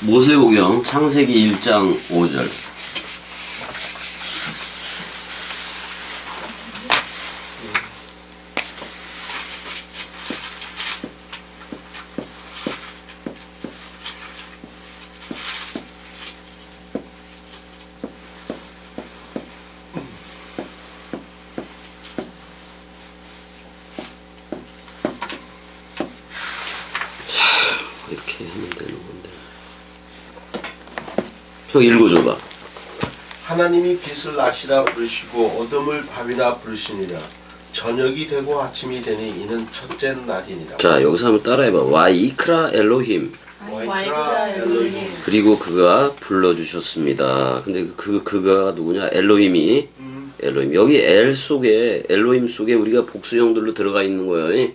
모세오경 창세기 1장 5절. 이렇게 하면 되는 건데. 형 읽어줘봐. 하나님이 빛을 낮이라 부르시고 어둠을 밤이라 부르시니라. 저녁이 되고 아침이 되니 이는 첫째 날이니라. 자, 여기서 한번 따라해봐. 와이크라 엘로힘. 와이크라 엘로힘. 그리고 그가 불러주셨습니다. 근데 그가 누구냐? 엘로힘이. 엘로힘. 여기 엘 속에, 엘로힘 속에 우리가 복수형들로 들어가 있는 거야.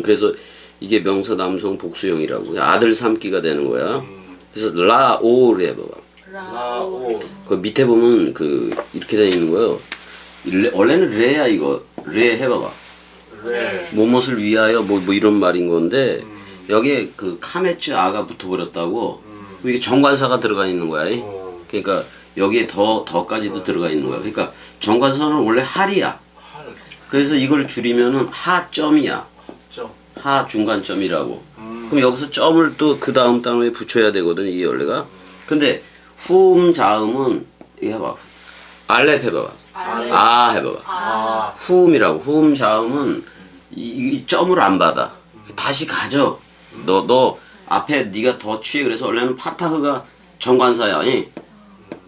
그래서 이게 명사 남성 복수형이라고. 아들 삼기가 되는 거야. 그래서 라올 해봐봐. 라오. 그 밑에 보면 이렇게 되어 있는 거예요. 원래는 레야 이거. 레 해봐봐. 레. 무엇을 위하여 뭐 이런 말인 건데 여기에 카메츠 아가 붙어버렸다고. 이게 정관사가 들어가 있는 거야. 그러니까 여기에 더까지도 들어가 있는 거야. 그러니까 정관사는 원래 할이야. 그래서 이걸 줄이면은 하점이야. 하 중간점이라고. 그럼 여기서 점을 또 그 다음 단어에 붙여야 되거든, 이게 원래가. 근데 후음 자음은 이거 해봐. 알렙 해봐봐. 아 해봐봐. 후음이라고. 후음 자음은 이 점을 안 받아. 다시 가져. 너 앞에 네가 더 취해. 그래서 원래는 파타흐가 정관사야.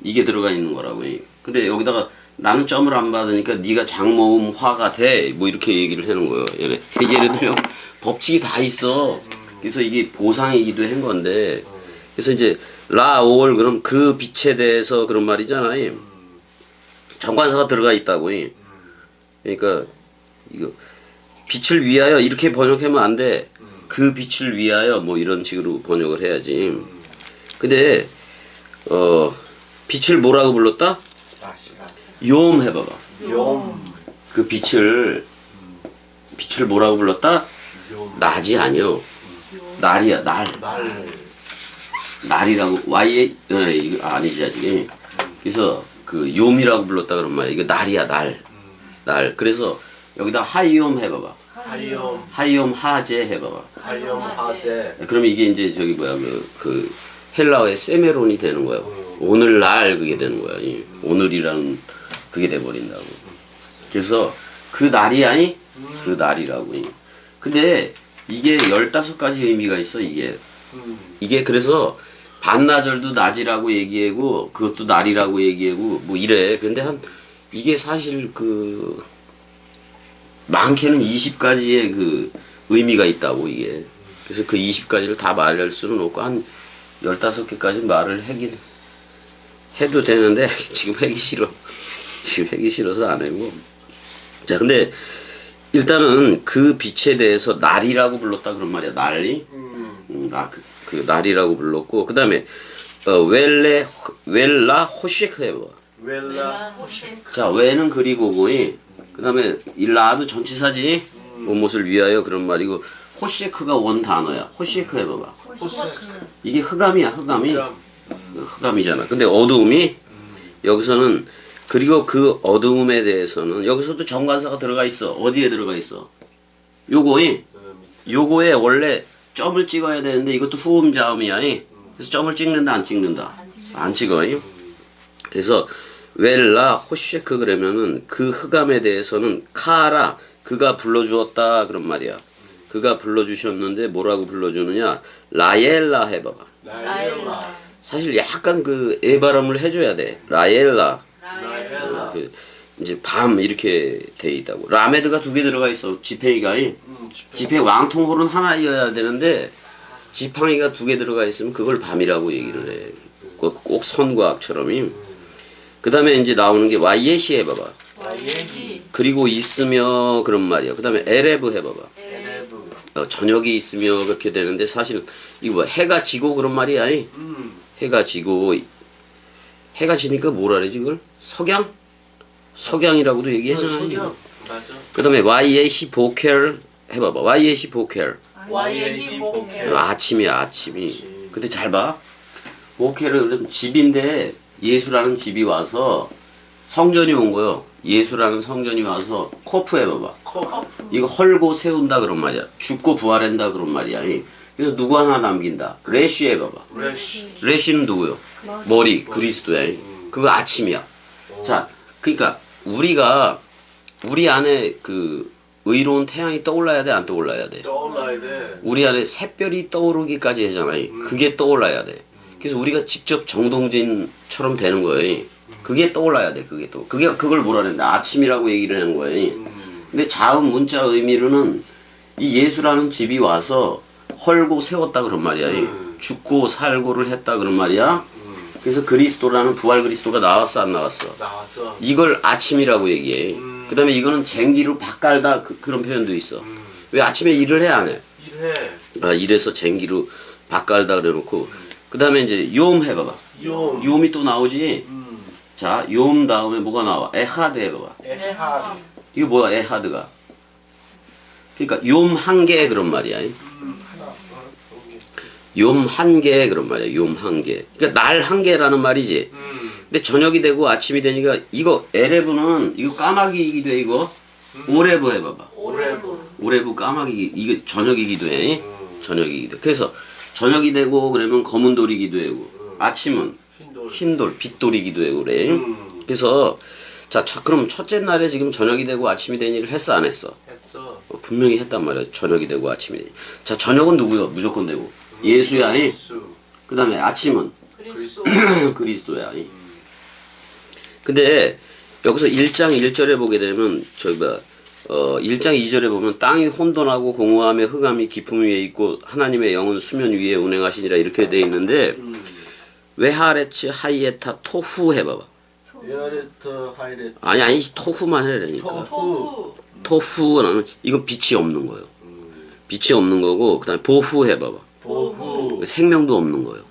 이게 들어가 있는 거라고. 근데 여기다가 나는 점을 안 받으니까 네가 장모음 화가 돼. 뭐 이렇게 얘기를 하는 거예요. 예를 들면 법칙이 다 있어. 그래서 이게 보상이기도 한 건데. 그래서 이제 라올 그럼 그 빛에 대해서 그런 말이잖아요. 정관사가 들어가 있다고. 그러니까 이거 빛을 위하여 이렇게 번역하면 안 돼. 그 빛을 위하여 뭐 이런 식으로 번역을 해야지. 근데 빛을 뭐라고 불렀다? 욤 해봐봐. 욤. 그 빛을 뭐라고 불렀다? 낮이 아니요. 날이야, 날. 날이라고. Y에 이거 아니지 아직. 그래서 욤이라고 불렀다 그런 말이야. 이거 날이야, 날. 날. 그래서 여기다 하이옴 해봐봐. 하이옴 하제 해봐봐. 하이옴 하제. 그러면 이게 이제 저기 뭐야 헬라어의 세메론이 되는 거야. 오늘날 그게 되는 거야. 오늘이라는 그게 돼버린다고. 그래서 그 날이 아니? 그 날이라고. 근데 이게 15가지 의미가 있어, 이게. 이게 그래서 반나절도 낮이라고 얘기하고 그것도 날이라고 얘기하고 뭐 이래. 근데 이게 사실 많게는 20가지의 의미가 있다고, 이게. 그래서 그 20가지를 다 말할 수는 없고 한 15개까지 말을 해도 되는데 지금 하기 싫어. 지금 하기 싫어서 안 하고. 자, 근데 일단은 그 빛에 대해서 날이라고 불렀다 그런 말이야. 날이. 그 날이라고 불렀고, 그 다음에 웰라 호셰크 해봐. 웰라 호셰크. 자, 웨는 그리고고, 그 다음에 일라도 전치사지. 무엇을 위하여 그런 말이고, 호셰크가 원 단어야. 호셰크 해봐봐. 이게 흑암이야, 흑암이. 흑암이잖아. 근데 어두움이 여기서는, 그리고 그 어두움에 대해서는 여기서도 정관사가 들어가 있어. 어디에 들어가 있어? 요거에 원래 점을 찍어야 되는데 이것도 후음 자음이야. 그래서 점을 찍는다 안 찍는다? 안 찍어. 그래서 웰라 호셰크 그러면은 그 흑암에 대해서는 카라 그가 불러주었다 그런 말이야. 그가 불러주셨는데 뭐라고 불러주느냐? 라엘라 해봐봐. 라엘라. 사실 약간 애 발음을 해줘야 돼. 라엘라. 이제 밤 이렇게 돼 있다고. 라메드가 2개 들어가 있어. 지팡이가. 지팡이 왕통홀은 하나여야 되는데 지팡이가 2개 들어가 있으면 그걸 밤이라고 얘기를 해. 꼭 선과학처럼. 그 다음에 이제 나오는 게 와이에시 해봐봐. 그리고 있으며 그런 말이야. 그 다음에 에레브 해봐봐. 저녁이 있으며 그렇게 되는데 사실 이거 해가 지고 그런 말이야. 해가 지고 해가 지니까 뭐라 그러지 그걸? 석양이라고도 얘기하잖아요. 그 다음에 YAC 보켈 해봐봐. YAC 보켈. YAC 보켈. 아침이야, 아침이. 근데 잘 봐. 목회를 그럼 집인데 예수라는 집이 와서 성전이 온 거요. 예수라는 성전이 와서 코프 해봐봐. 이거 헐고 세운다 그런 말이야. 죽고 부활한다 그런 말이야. 그래서 누구 하나 남긴다. 레시 해봐봐. 레시는 누구요? 머리 그리스도야. 그거 아침이야. 자, 그러니까 우리가 우리 안에 그 의로운 태양이 떠올라야 돼, 안 떠올라야 돼? 떠올라야 돼. 우리 안에 샛별이 떠오르기까지 하잖아요. 그게 떠올라야 돼. 그래서 우리가 직접 정동진처럼 되는 거예요. 그게 떠올라야 돼. 그걸 뭐라 그랬나? 아침이라고 얘기를 하는 거예요. 근데 자음 문자 의미로는 이 예수라는 집이 와서 헐고 세웠다 그런 말이야. 죽고 살고를 했다 그런 말이야. 그래서 그리스도라는 부활 그리스도가 나왔어 안 나왔어? 나왔어. 이걸 아침이라고 얘기해. 그 다음에 이거는 쟁기로 밭갈다 그런 표현도 있어. 왜 아침에 일을 해 안 해? 일해. 일해서 쟁기로 밭갈다 그래놓고 그 다음에 이제 욤 해봐봐. 욤이 또 나오지. 자, 욤 다음에 뭐가 나와? 에하드 해봐봐. 에하. 이거 뭐야 에하드가? 그러니까 욤 한 개 그런 말이야. 욤 한 개 그런 말이야. 욤 한 개. 그러니까 날 한 개라는 말이지. 근데 저녁이 되고 아침이 되니까 이거 에레브는 이거 까마귀이기도 해 이거. 오레브 해봐봐. 오레브 까마귀 이거 저녁이기도 해. 저녁이기도 해. 그래서 저녁이 되고 그러면 검은 돌이기도 하고 아침은 흰돌 빛돌이기도 하고 그래. 그래서 자 그럼 첫째 날에 지금 저녁이 되고 아침이 된 일을 했어 안 했어? 했어. 분명히 했단 말이야. 저녁이 되고 아침이 되니. 자 저녁은 누구요? 무조건 되고 예수야. 그 다음에 아침은 그리스도야. 근데 여기서 1장 1절에 보게 되면 저기 1장 2절에 보면 땅이 혼돈하고 공허하며 흑암이 깊음 위에 있고 하나님의 영은 수면 위에 운행하시니라 이렇게 돼 있는데 웨하레츠 하이에타 토후 해봐봐. 웨하레트 하이레트. 아니 토후만 해라니까. 토후는 이건 빛이 없는 거예요. 빛이 없는 거고 그다음에 보후 해봐봐. 보후. 생명도 없는 거예요.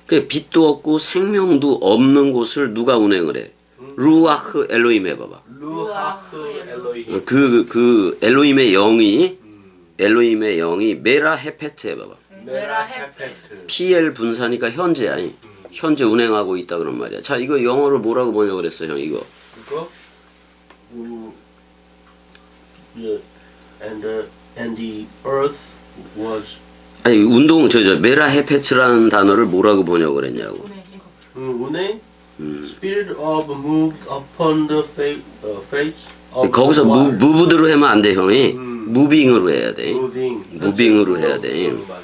그 빛도 없고 생명도 없는 곳을 누가 운행을 해? 루아흐 엘로힘 해봐봐. 루하흐 엘로힘. 그 엘로힘의 영이 메라 헤페트 해봐봐. 메라 헤페트. PL 분사니까 현재야. 현재 운행하고 있다 그런 말이야. 자 이거 영어로 뭐라고 번역을 했어 형 이거? 이거? And the earth was. 아니 운동 저 메라 헤페트라는 단어를 뭐라고 번역을 했냐고. 운행. Spirit of moved upon the face of 거기서 the water. 무브드로 하면 안 돼 형이. 무빙으로 해야 돼. Moving. 무빙으로 해야 돼. 맞아.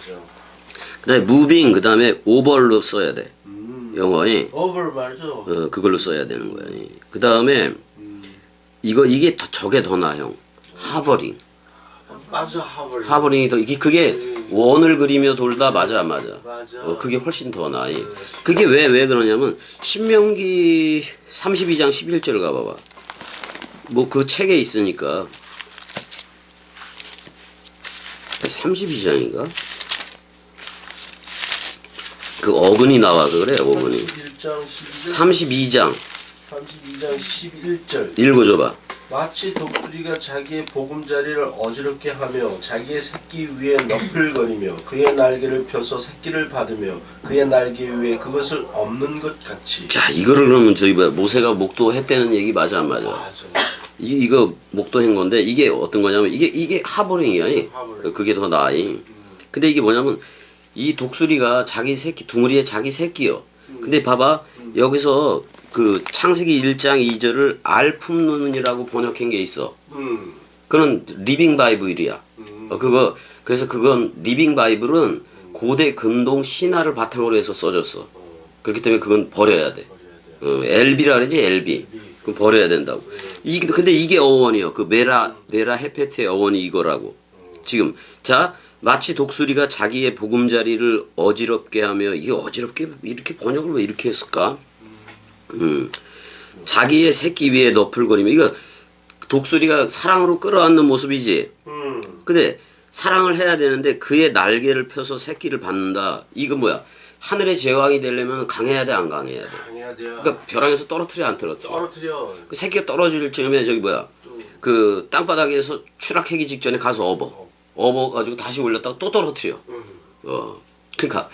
그다음에 무빙 그다음에 오버로 써야 돼. 영어에 Over 말죠. 그걸로 써야 되는 거야. 그다음에 이게 저게 더 나아 형. 하버링. 맞아 하버링. 하버링이 더 그게 원을 그리며 돌다 맞아 안 맞아. 맞아. 그게 훨씬 더 나아. 그게 왜 그러냐면 신명기 32장 11절 가봐봐. 뭐 그 책에 있으니까 32장인가? 그 어근이 나와서 그래 어근이. 32장 11절. 읽어줘봐. 마치 독수리가 자기의 보금자리를 어지럽게 하며 자기의 새끼 위에 너풀거리며 그의 날개를 펴서 새끼를 받으며 그의 날개 위에 그것을 없는 것 같이. 자 이거를 그러면 저기 모세가 목도했다는 얘기 맞아 안 맞아? 맞아. 이거 목도한 건데 이게 어떤 거냐면 이게 하버링이야. 하버링. 그게 더 나아. 근데 이게 뭐냐면 이 독수리가 자기 새끼 둥으리에 자기 새끼요. 근데 봐봐 여기서 그 창세기 1장 2절을 알 품는이라고 번역한 게 있어. 그건 리빙 바이블이야. 그래서 그건 리빙 바이블은 고대 근동 신화를 바탕으로 해서 써졌어. 그렇기 때문에 그건 버려야 돼. LB라 그러지 LB. 그럼 버려야 된다고. 근데 이게 어원이요. 그 메라 헤페트의 어원이 이거라고. 지금 자 마치 독수리가 자기의 보금자리를 어지럽게 하며 이게 어지럽게 이렇게 번역을 왜 이렇게 했을까? 자기의 새끼 위에 너풀거리며 이거 독수리가 사랑으로 끌어안는 모습이지. 근데 사랑을 해야 되는데 그의 날개를 펴서 새끼를 받는다. 이거 뭐야? 하늘의 제왕이 되려면 강해야 돼 안 강해야 돼? 강해야 돼요. 그러니까 벼랑에서 떨어뜨려 안 떨어뜨려? 떨어뜨려. 그 새끼가 떨어질 즈음에 저기 뭐야? 그 땅바닥에서 추락하기 직전에 가서 업어가지고 다시 올렸다가 또 떨어뜨려. 그러니까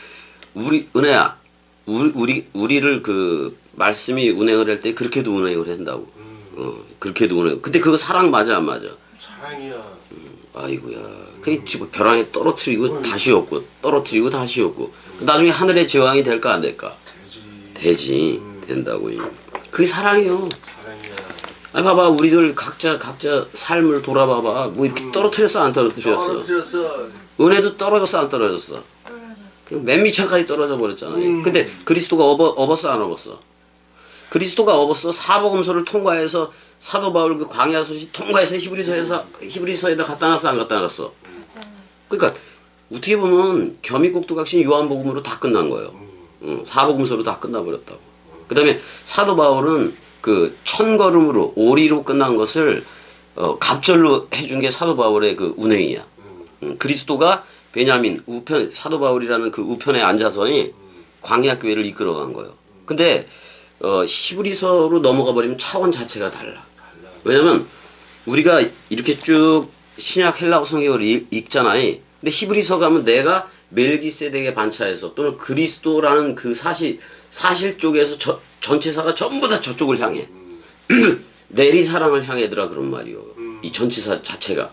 우리 은혜야 우리를 그 말씀이 운행을 할 때 그렇게도 운행을 한다고. 그렇게도 운행. 근데 그거 사랑 맞아 안 맞아? 사랑이야. 아이고야. 그 지금 벼랑에 떨어뜨리고 다시 없고 떨어뜨리고 다시 없고 나중에 하늘의 제왕이 될까 안 될까? 되지. 된다고. 그게 사랑이요. 사랑이야. 아니 봐봐 우리들 각자 삶을 돌아봐봐. 뭐 이렇게 떨어뜨렸어 안 떨어뜨렸어? 떨어뜨렸어. 은혜도 떨어졌어 안 떨어졌어? 그냥 맨 밑에까지 떨어져 버렸잖아. 근데 그리스도가 업었어 안 업었어? 그리스도가 업었어. 사복음서를 통과해서 사도 바울 그 광야 소식 통과해서 히브리서에다 갖다 놨어 안 갖다 놨어? 그러니까 어떻게 보면 겸이국두각신 요한복음으로 다 끝난 거예요. 사복음서로 다 끝나버렸다고. 그다음에 사도 바울은 그 천걸음으로 오리로 끝난 것을 갑절로 해준 게 사도 바울의 그 운행이야. 그리스도가 베냐민 우편 사도 바울이라는 그 우편에 앉아서 광야 교회를 이끌어간 거예요. 근데 히브리서로 넘어가 버리면 차원 자체가 달라. 왜냐면 우리가 이렇게 쭉 신약 헬라어 성경을 읽잖아요. 근데 히브리서 가면 내가 멜기세덱의 반차에서 또는 그리스도라는 그 사실 쪽에서 전치사가 전부 다 저쪽을 향해. 내리사랑을 향해더라 그런 말이요. 이 전치사 자체가.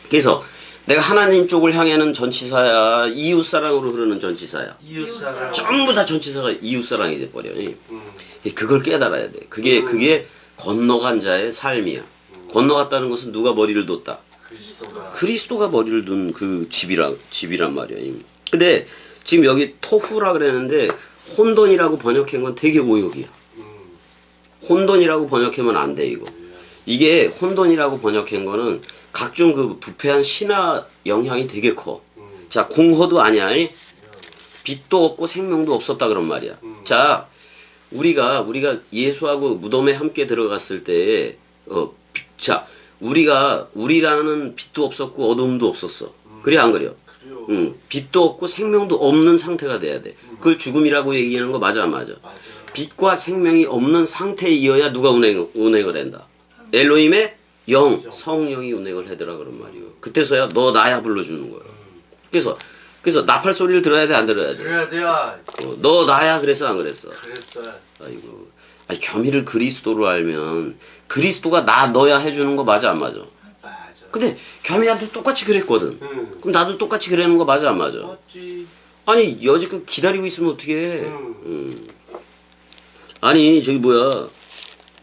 그래서 내가 하나님 쪽을 향하는 전치사야. 이웃사랑으로 흐르는 전치사야. 이웃사랑. 전부 다 전치사가 이웃사랑이 돼버려. 그걸 깨달아야 돼. 그게 건너간 자의 삶이야. 건너갔다는 것은 누가 머리를 뒀다? 그리스도가 머리를 둔 그 집이란 말이야. 근데 지금 여기 토후라 그랬는데 혼돈이라고 번역한 건 되게 오역이야. 혼돈이라고 번역하면 안 돼 이거. 이게 혼돈이라고 번역한 거는 각종 그 부패한 신화 영향이 되게 커. 자 공허도 아니야. 빛도 없고 생명도 없었다 그런 말이야. 자 우리가 예수하고 무덤에 함께 들어갔을 때 자 우리라는 빛도 없었고 어둠도 없었어. 그래 안 그래요? 빛도 없고 생명도 없는 상태가 돼야 돼. 그걸 죽음이라고 얘기하는 거 맞아 안 맞아? 빛과 생명이 없는 상태이어야 누가 운행을 한다. 엘로힘의 영, 성령이 운행을 하더라 그런 말이요. 그때서야 너 나야 불러주는 거예요. 그래서 나팔 소리를 들어야 돼 안 들어야 돼? 들어야 돼요. 너 나야 그랬어 안 그랬어? 그랬어. 아이고, 겸이를 그리스도로 알면 그리스도가 나 너야 해주는 거 맞아 안 맞아? 맞아. 근데 겸이한테 똑같이 그랬거든. 그럼 나도 똑같이 그러는 거 맞아 안 맞아? 맞지. 아니 여지껏 기다리고 있으면 어떡해? 아니 저기 뭐야?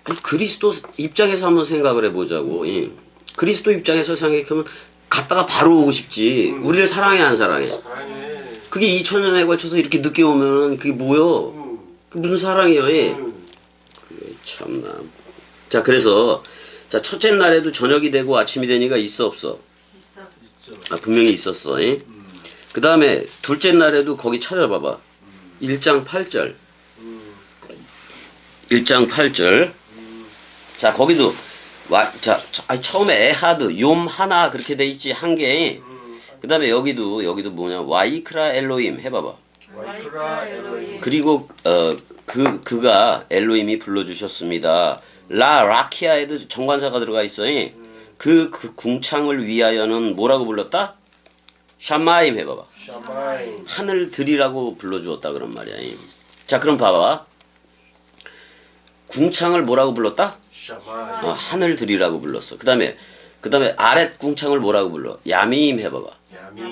아니, 그리스도 입장에서 한번 생각을 해보자고. 그리스도 입장에서 생각하면 갔다가 바로 오고 싶지. 우리를 사랑해 안 사랑해? 사랑해. 그게 2000년에 걸쳐서 이렇게 늦게 오면은 그게 뭐여? 그 무슨 사랑이여? 그래, 참나. 자 그래서 자 첫째 날에도 저녁이 되고 아침이 되니까 있어 없어? 있어. 분명히 있었어. 그 다음에 둘째 날에도 거기 찾아봐봐. 1장 8절. 1장 8절. 자 거기도 처음에 에하드 욤 하나 그렇게 돼 있지 한 개. 그 다음에 여기도 뭐냐 와이크라 엘로임 해봐봐. 와이크라 엘로힘. 그리고 그가 엘로힘이 불러주셨습니다. 라 라키아에도 정관사가 들어가 있어. 그 궁창을 위하여는 뭐라고 불렀다? 샤마임 해봐봐. 샤마임. 하늘들이라고 불러주었다 그런 말이야. 자 그럼 봐봐. 궁창을 뭐라고 불렀다? 샤마임. 하늘들이라고 불렀어. 그 다음에 아랫 궁창을 뭐라고 불러? 야미임 해봐봐.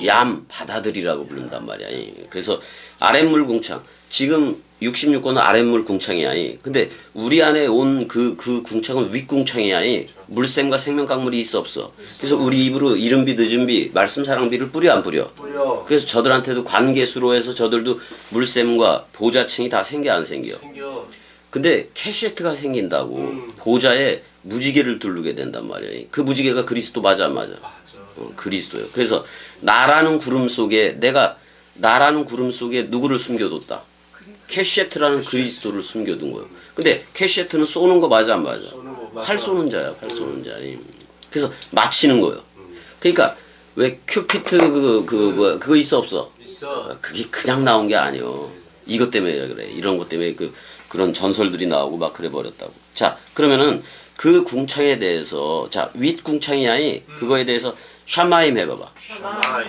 얌 바다들이라고 부른단 말이야. 그래서 아랫물 궁창. 지금 66권은 아랫물 궁창이야. 근데 우리 안에 온 그 궁창은 윗궁창이야. 물샘과 생명 강물이 있어 없어. 그래서 우리 입으로 이른비 늦은비 말씀 사랑비를 뿌려 안 뿌려? 뿌려. 그래서 저들한테도 관계수로 해서 저들도 물샘과 보좌층이 다 생겨 안 생겨? 생겨. 근데 캐시에트가 생긴다고 보좌에 무지개를 두르게 된단 말이야. 그 무지개가 그리스도 맞아 안 맞아? 그리스도요. 그래서 나라는 구름 속에 누구를 숨겨뒀다? 캐시에트라는 그리스도를 숨겨둔 거예요. 근데 캐시에트는 쏘는 거 맞아 안 맞아? 활 쏘는 자야. 그래서 맞히는 거예요. 그러니까 왜 큐피트 그거 있어 없어? 있어. 그게 그냥 나온 게 아니요. 이것 때문에 그래. 이런 것 때문에 그런 전설들이 나오고 막 그래 버렸다고. 자 그러면은 그 궁창에 대해서 윗궁창이 아니 그거에 대해서 샤마임 해봐봐. 샤마임.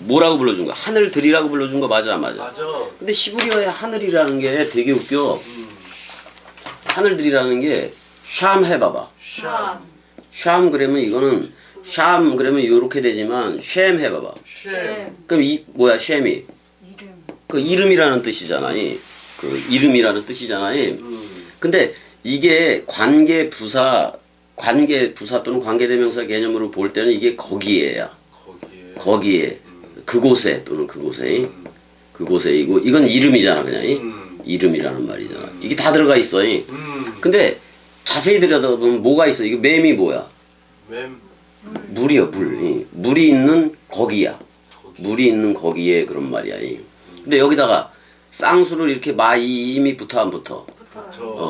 뭐라고 불러준 거야? 하늘들이라고 불러준 거 맞아 안 맞아? 맞아. 근데 히브리어의 하늘이라는 게 되게 웃겨. 하늘들이라는 게 샴 해봐봐. 샴. 샴 그러면 이거는 샴 그러면 이렇게 되지만 쉔 해봐봐. 쉔. 그럼 이 뭐야 쉔이? 이름. 그 이름이라는 뜻이잖아. 그 이름이라는 뜻이잖아. 근데 이게 관계 부사 또는 관계대명사 개념으로 볼 때는 이게 거기에야. 거기에 그곳에 또는 그곳에이고 이건 이름이잖아 그냥. 이름이라는 말이잖아. 이게 다 들어가 있어. 근데 자세히 들여다보면 뭐가 있어? 이거 맴이 뭐야? 맴. 물이야 물. 물이 있는 거기야. 물이 있는 거기에 그런 말이야. 근데 여기다가 쌍수를 이렇게 마임이 붙어 안 붙어?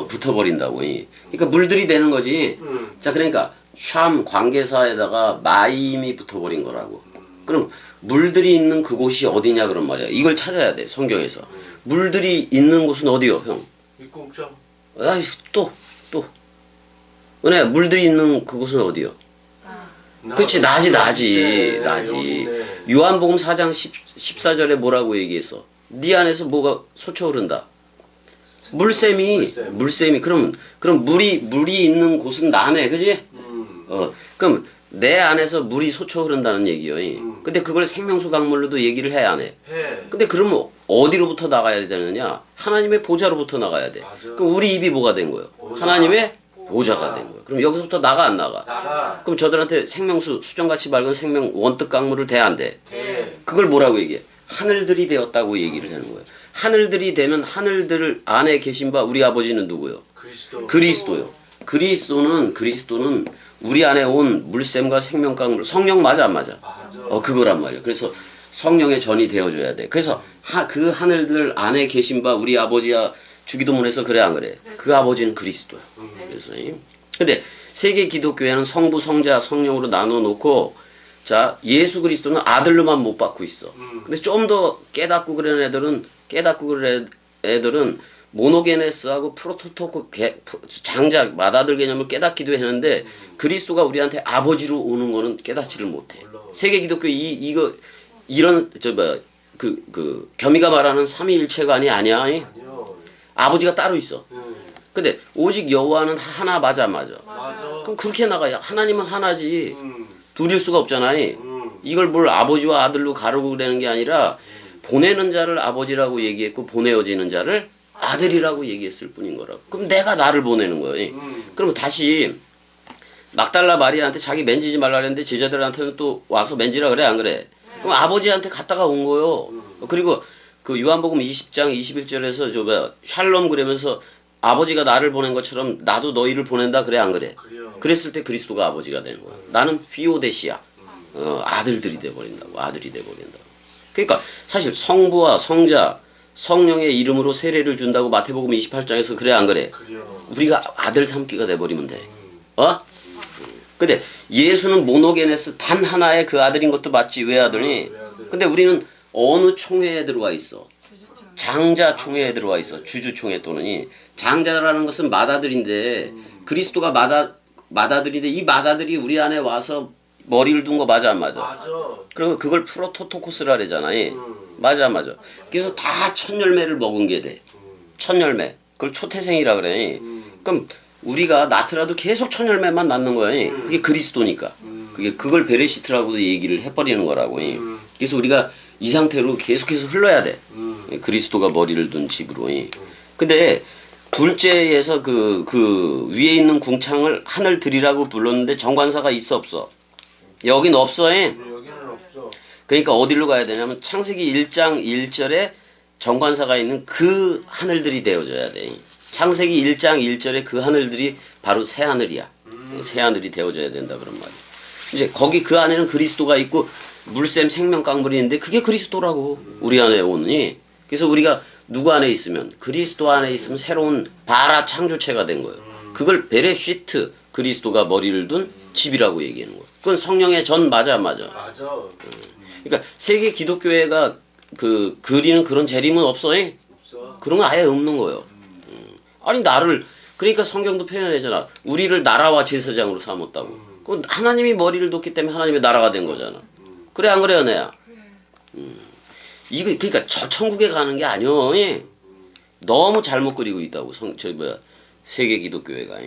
붙어버린다고. 그러니까 물들이 되는 거지. 자 그러니까 샴 관계사에다가 마임이 붙어버린 거라고. 그럼 물들이 있는 그곳이 어디냐 그런 말이야. 이걸 찾아야 돼 성경에서. 물들이 있는 곳은 어디요 형? 입공자. 아이 또 은혜야 물들이 있는 그곳은 어디요? 그렇지 나지. 요한복음 4장 14절에 뭐라고 얘기했어? 네 안에서 뭐가 솟쳐 흐른다. 물샘이 그럼 물이 있는 곳은 나네 그지? 그럼 내 안에서 물이 솟쳐 흐른다는 얘기요. 근데 그걸 생명수 강물로도 얘기를 해야 안 해. 근데 그러면 어디로부터 나가야 되느냐? 하나님의 보좌로부터 나가야 돼. 맞아. 그럼 우리 입이 뭐가 된 거예요? 하나님의 보좌가 된 거예요. 그럼 여기서부터 나가 안 나가? 나가. 그럼 저들한테 생명수 수정같이 밝은 생명 원뜻 강물을 대 안 돼? 대. 그걸 뭐라고 얘기해? 하늘들이 되었다고 얘기를 하는 거예요. 하늘들이 되면 하늘들 안에 계신 바 우리 아버지는 누구요? 그리스도요. 그리스도는 우리 안에 온 물샘과 생명 강물 성령 맞아 안 맞아? 맞아. 그거란 말이에요. 그래서 성령의 전이 되어줘야 돼. 그래서 그 하늘들 안에 계신 바 우리 아버지야 주기도문에서 그래 안 그래? 그 아버지는 그리스도야. 그래서 근데 세계 기독교회는 성부, 성자, 성령으로 나눠 놓고 자 예수 그리스도는 아들로만 못 받고 있어. 근데 좀 더 깨닫고 그런 애들은 모노게네스하고 프로토토코 장작 맏아들 개념을 깨닫기도 했는데 그리스도가 우리한테 아버지로 오는 거는 깨닫지를 못해. 세계 기독교 이런 겸이가 말하는 삼위일체관이 아니야. 아버지가 따로 있어. 근데 오직 여호와는 하나 맞아. 맞아. 그럼 그렇게 나가야 하나님은 하나지. 둘일 수가 없잖아. 이걸 뭘 아버지와 아들로 가르고 그러는 게 아니라 보내는 자를 아버지라고 얘기했고 보내어지는 자를 아들이라고 얘기했을 뿐인 거라고. 그럼 내가 나를 보내는 거예요. 그러면 다시 막달라 마리아한테 자기 만지지 말라 그랬는데 제자들한테는 또 와서 만지라 그래 안 그래? 그럼 아버지한테 갔다가 온 거요. 그리고 그 요한복음 20장 21절에서 샬롬 그러면서 아버지가 나를 보낸 것처럼 나도 너희를 보낸다 그래 안 그래? 그랬을 때 그리스도가 아버지가 되는 거야. 나는 피오데시야. 아들들이 돼버린다고. 아들이 돼버린다고. 그러니까 사실 성부와 성자 성령의 이름으로 세례를 준다고 마태복음 28장에서 그래 안 그래? 우리가 아들 삼기가 돼버리면 돼. 근데 예수는 모노게네스 단 하나의 그 아들인 것도 맞지 외아들이. 근데 우리는 어느 총회에 들어와 있어? 장자 총회에 들어와 있어. 주주총회 또는 장자라는 것은 맏아들인데 그리스도가 맏아들인데 이 맏아들이 우리 안에 와서 머리를 둔 거 맞아 안 맞아? 그리고 그걸 프로토토코스라 그러잖아. 맞아 안 맞아? 그래서 다 첫 열매를 먹은 게 돼. 첫 열매. 그걸 초태생이라 그래. 그럼 우리가 낳더라도 계속 첫 열매만 낳는 거야. 그게 그리스도니까. 그걸 베레시트라고도 얘기를 해버리는 거라고. 그래서 우리가 이 상태로 계속해서 흘러야 돼. 그리스도가 머리를 둔 집으로. 근데 둘째에서 그 위에 있는 궁창을 하늘들이라고 불렀는데 정관사가 있어 없어? 여긴 없어. 그러니까 어디로 가야 되냐면 창세기 1장 1절에 정관사가 있는 그 하늘들이 되어져야 돼. 창세기 1장 1절에 그 하늘들이 바로 새 하늘이야. 새 하늘이 되어져야 된다 그런 말이야. 이제 거기 그 안에는 그리스도가 있고 물샘 생명 강물이 있는데 그게 그리스도라고 우리 안에 오니. 그래서 우리가 누구 안에 있으면 그리스도 안에 있으면 새로운 바라 창조체가 된 거예요. 그걸 베레시트 그리스도가 머리를 둔 집이라고 얘기하는 거예요. 그건 성령의 전 맞아 안 맞아? 그러니까 세계 기독교회가 그리는 그런 재림은 없어. 그런 거 아예 없는 거예요. 아니 나를 그러니까 성경도 표현하잖아. 우리를 나라와 제사장으로 삼았다고. 그 하나님이 머리를 뒀기 때문에 하나님의 나라가 된 거잖아. 그래 안 그래요, 내야? 이거 그러니까 저 천국에 가는 게 아니요. 예. 너무 잘못 그리고 있다고 세계 기독교회가.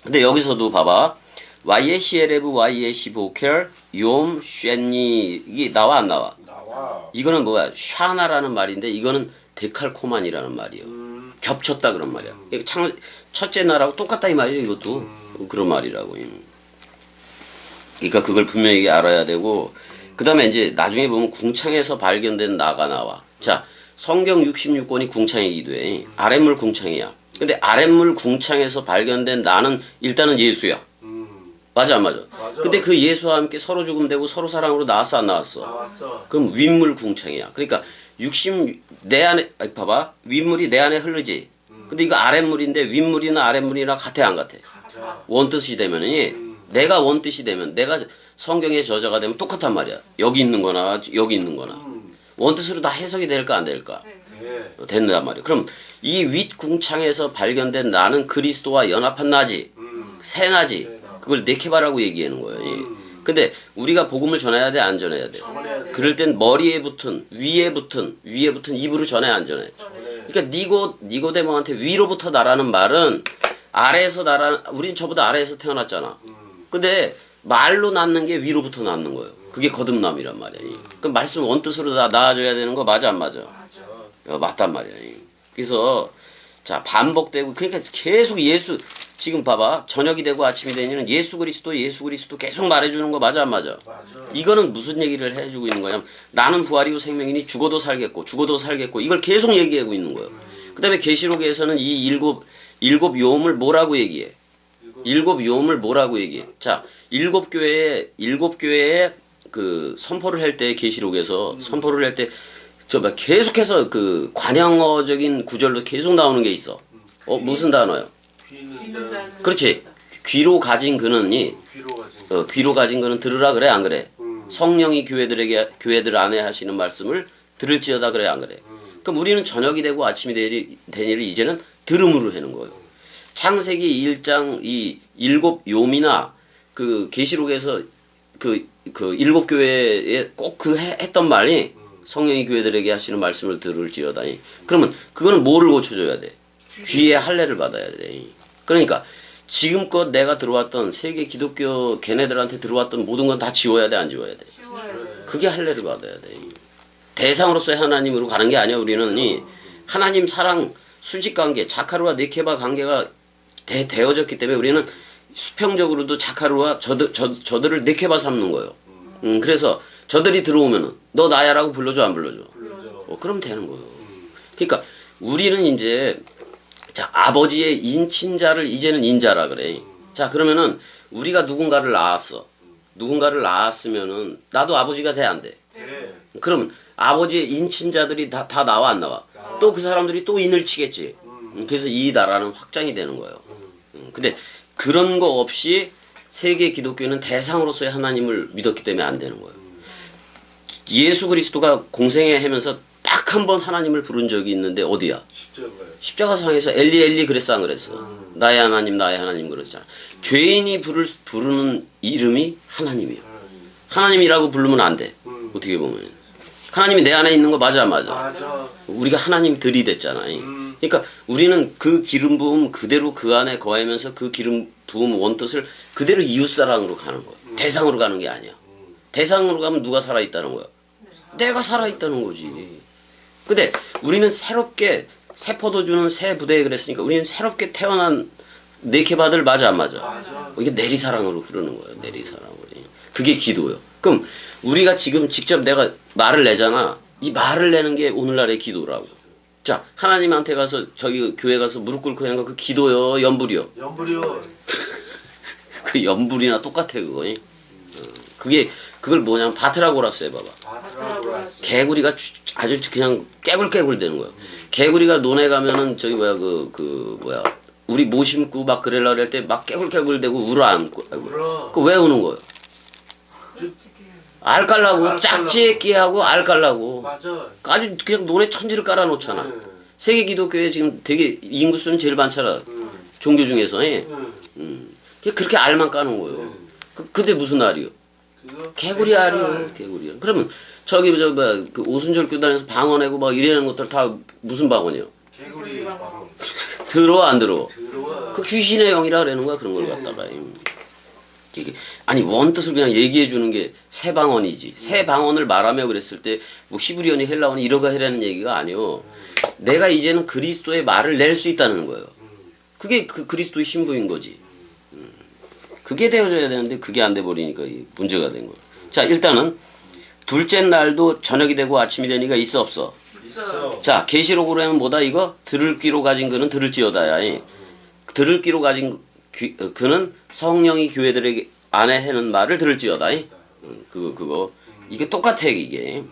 근데 여기서도 봐봐. YECLF, YEC 보켈, 욤, 쉔니 이게 나와 안 나와? 나와. 이거는 뭐야? 샤나라는 말인데 이거는 데칼코만이라는 말이에요. 겹쳤다 그런 말이야. 첫째 나라하고 똑같다 이 말이에요. 이것도 그런 말이라고. 그러니까 그걸 분명히 알아야 되고 그 다음에 이제 나중에 보면 궁창에서 발견된 나가 나와. 자, 성경 66권이 궁창의 기도에 아랫물 궁창이야. 근데 아랫물 궁창에서 발견된 나는 일단은 예수야. 맞아 안 맞아? 맞아. 근데 그 예수와 함께 서로 죽음되고 서로 사랑으로 나왔어 안 나왔어? 나왔어. 그럼 윗물 궁창이야. 그러니까 60 내 안에 봐봐 윗물이 내 안에 흐르지. 근데 이거 아랫물인데 윗물이나 아랫물이나 같아 안 같아? 가자. 원뜻이 되면은 내가 원뜻이 되면 내가 성경의 저자가 되면 똑같단 말이야. 여기 있는 거나 여기 있는 거나 원뜻으로 다 해석이 될까 안 될까? 네. 된단 말이야. 그럼 이 윗궁창에서 발견된 나는 그리스도와 연합한 나지. 새 나지. 그걸 네케바라고 얘기하는 거예요. 근데 우리가 복음을 전해야 돼 안 전해야 돼? 전해야 돼. 그럴 땐 머리에 붙은 위에 붙은 입으로 전해 안 전해? 그러니까 니고데모한테 위로부터 나라는 말은 아래에서 나라 우린 저보다 아래에서 태어났잖아. 근데 말로 낳는 게 위로부터 낳는 거예요. 그게 거듭남이란 말이야. 그 말씀 원뜻으로 다 나아져야 되는 거 맞아 안 맞아? 맞단 말이야. 그래서 자 반복되고 그러니까 계속 예수 지금 봐봐 저녁이 되고 아침이 되면 예수 그리스도 계속 말해주는 거 맞아 안 맞아? 맞아. 이거는 무슨 얘기를 해주고 있는 거냐면 나는 부활이고 생명이니 죽어도 살겠고 이걸 계속 얘기하고 있는 거예요. 그 다음에 계시록에서는 이 일곱 요음을 뭐라고 얘기해? 일곱 요음을 뭐라고 얘기해? 자 일곱 교회에 그 선포를 할 때 계시록에서 선포를 할 때 계속해서 그 관용어적인 구절로 계속 나오는 게 있어. 무슨 단어요? 그렇지. 귀로 가진 그는이 귀로 가진 그는 들으라 그래 안 그래? 성령이 교회들 안에 하시는 말씀을 들을지어다 그래 안 그래? 그럼 우리는 저녁이 되고 아침이 되니를 이제는 들음으로 하는 거예요. 창세기 1장 이 일곱 요미나 그 계시록에서 그 일곱 교회에 꼭 했던 말이 성령이 교회들에게 하시는 말씀을 들을지어다. 그러면 그거는 뭐를 고쳐줘야 돼? 귀의 할례를 받아야 돼. 그러니까 지금껏 내가 들어왔던 세계 기독교 걔네들한테 들어왔던 모든 건 다 지워야 돼 안 지워야 돼? 그게 할례를 받아야 돼. 대상으로서의 하나님으로 가는 게 아니야. 우리는 이 하나님 사랑 수직관계 자카루와 네케바 관계가 되어졌기 때문에 우리는 수평적으로도 자카루와 저들을 네케바 삼는 거예요. 그래서 저들이 들어오면은 너 나야라고 불러줘 안 불러줘? 그럼 되는 거예요. 그러니까 우리는 이제 자 아버지의 인친자를 이제는 인자라 그래. 자 그러면은 우리가 누군가를 낳았으면은 나도 아버지가 돼 안 돼? 그러면 아버지의 인친자들이 다 나와 안 나와? 또 그 사람들이 또 인을 치겠지. 그래서 이 나라는 확장이 되는 거예요. 근데 그런 거 없이 세계 기독교는 대상으로서의 하나님을 믿었기 때문에 안 되는 거예요. 예수 그리스도가 공생애 하면서 딱 한 번 하나님을 부른 적이 있는데 어디야? 십자가상에서 엘리 그랬어 안 그랬어? 나의 하나님 그랬잖아. 죄인이 부르는 이름이 하나님이에요. 하나님이라고 부르면 안 돼. 어떻게 보면 하나님이 내 안에 있는 거 맞아 안 맞아? 맞아. 우리가 하나님들이 됐잖아. 그러니까 우리는 그 기름 부음 그대로 그 안에 거하면서 그 기름 부음 원뜻을 그대로 이웃사랑으로 가는 거야. 대상으로 가는 게 아니야. 대상으로 가면 누가 살아있다는 거야? 내가 살아있다는 거지. 근데 우리는 새롭게 새 포도 주는 새 부대에 그랬으니까 우리는 새롭게 태어난 네케바들 맞아 안 맞아? 맞아. 이게 내리사랑으로 흐르는 거예요. 내리사랑으로. 그게 기도예요. 그럼 우리가 지금 직접 내가 말을 내잖아. 이 말을 내는 게 오늘날의 기도라고. 자 하나님한테 가서 저기 교회 가서 무릎 꿇고 하는 거 그 기도요 연불이요? 연불이요. 그 연불이나 똑같아 그거. 그걸 뭐냐면 바트라고라스 해봐봐. 개구리가 아주 그냥 깨굴깨굴 되는 거야. 개구리가 논에 가면은 저기 뭐야 우리 모 심고 막 그래라 그럴 때 막 깨굴깨굴 대고 울어 안고. 그 왜 우는 거야? 알 깔라고 짝짓기하고 알 깔라고. 맞아. 아주 그냥 논에 천지를 깔아놓잖아. 세계 기독교에 지금 되게 인구수는 제일 많잖아. 종교 중에서. 그렇게 알만 까는 거예요. 근데 무슨 알이요? 그거 개구리 알이요. 개구리 알. 그러면 저기 그 오순절 교단에서 방언하고 막 이러는 것들 다 무슨 방언이요? 개구리 방언. 들어와 안 들어와? 들어와. 그 귀신의 영이라 그러는 거야 그런 걸 갖다가. 이게 아니 원뜻을 그냥 얘기해 주는 게 새 방언이지. 새 방언을 말하며 그랬을 때 뭐 히브리어니 헬라어니 이러가 해라는 얘기가 아니요. 내가 이제는 그리스도의 말을 낼 수 있다는 거예요. 그게 그 그리스도의 신부인 거지. 그게 되어져야 되는데 그게 안 돼 버리니까 문제가 된 거예요. 자 일단은 둘째 날도 저녁이 되고 아침이 되니까 있어 없어? 있어. 자 계시록으로 하면 뭐다 이거? 들을 귀로 가진 그는 들을지어다야. 들을 귀로 가진 그는 성령이 교회들에게 안에 하는 말을 들을지어다. 그거 이게 똑같아 이게.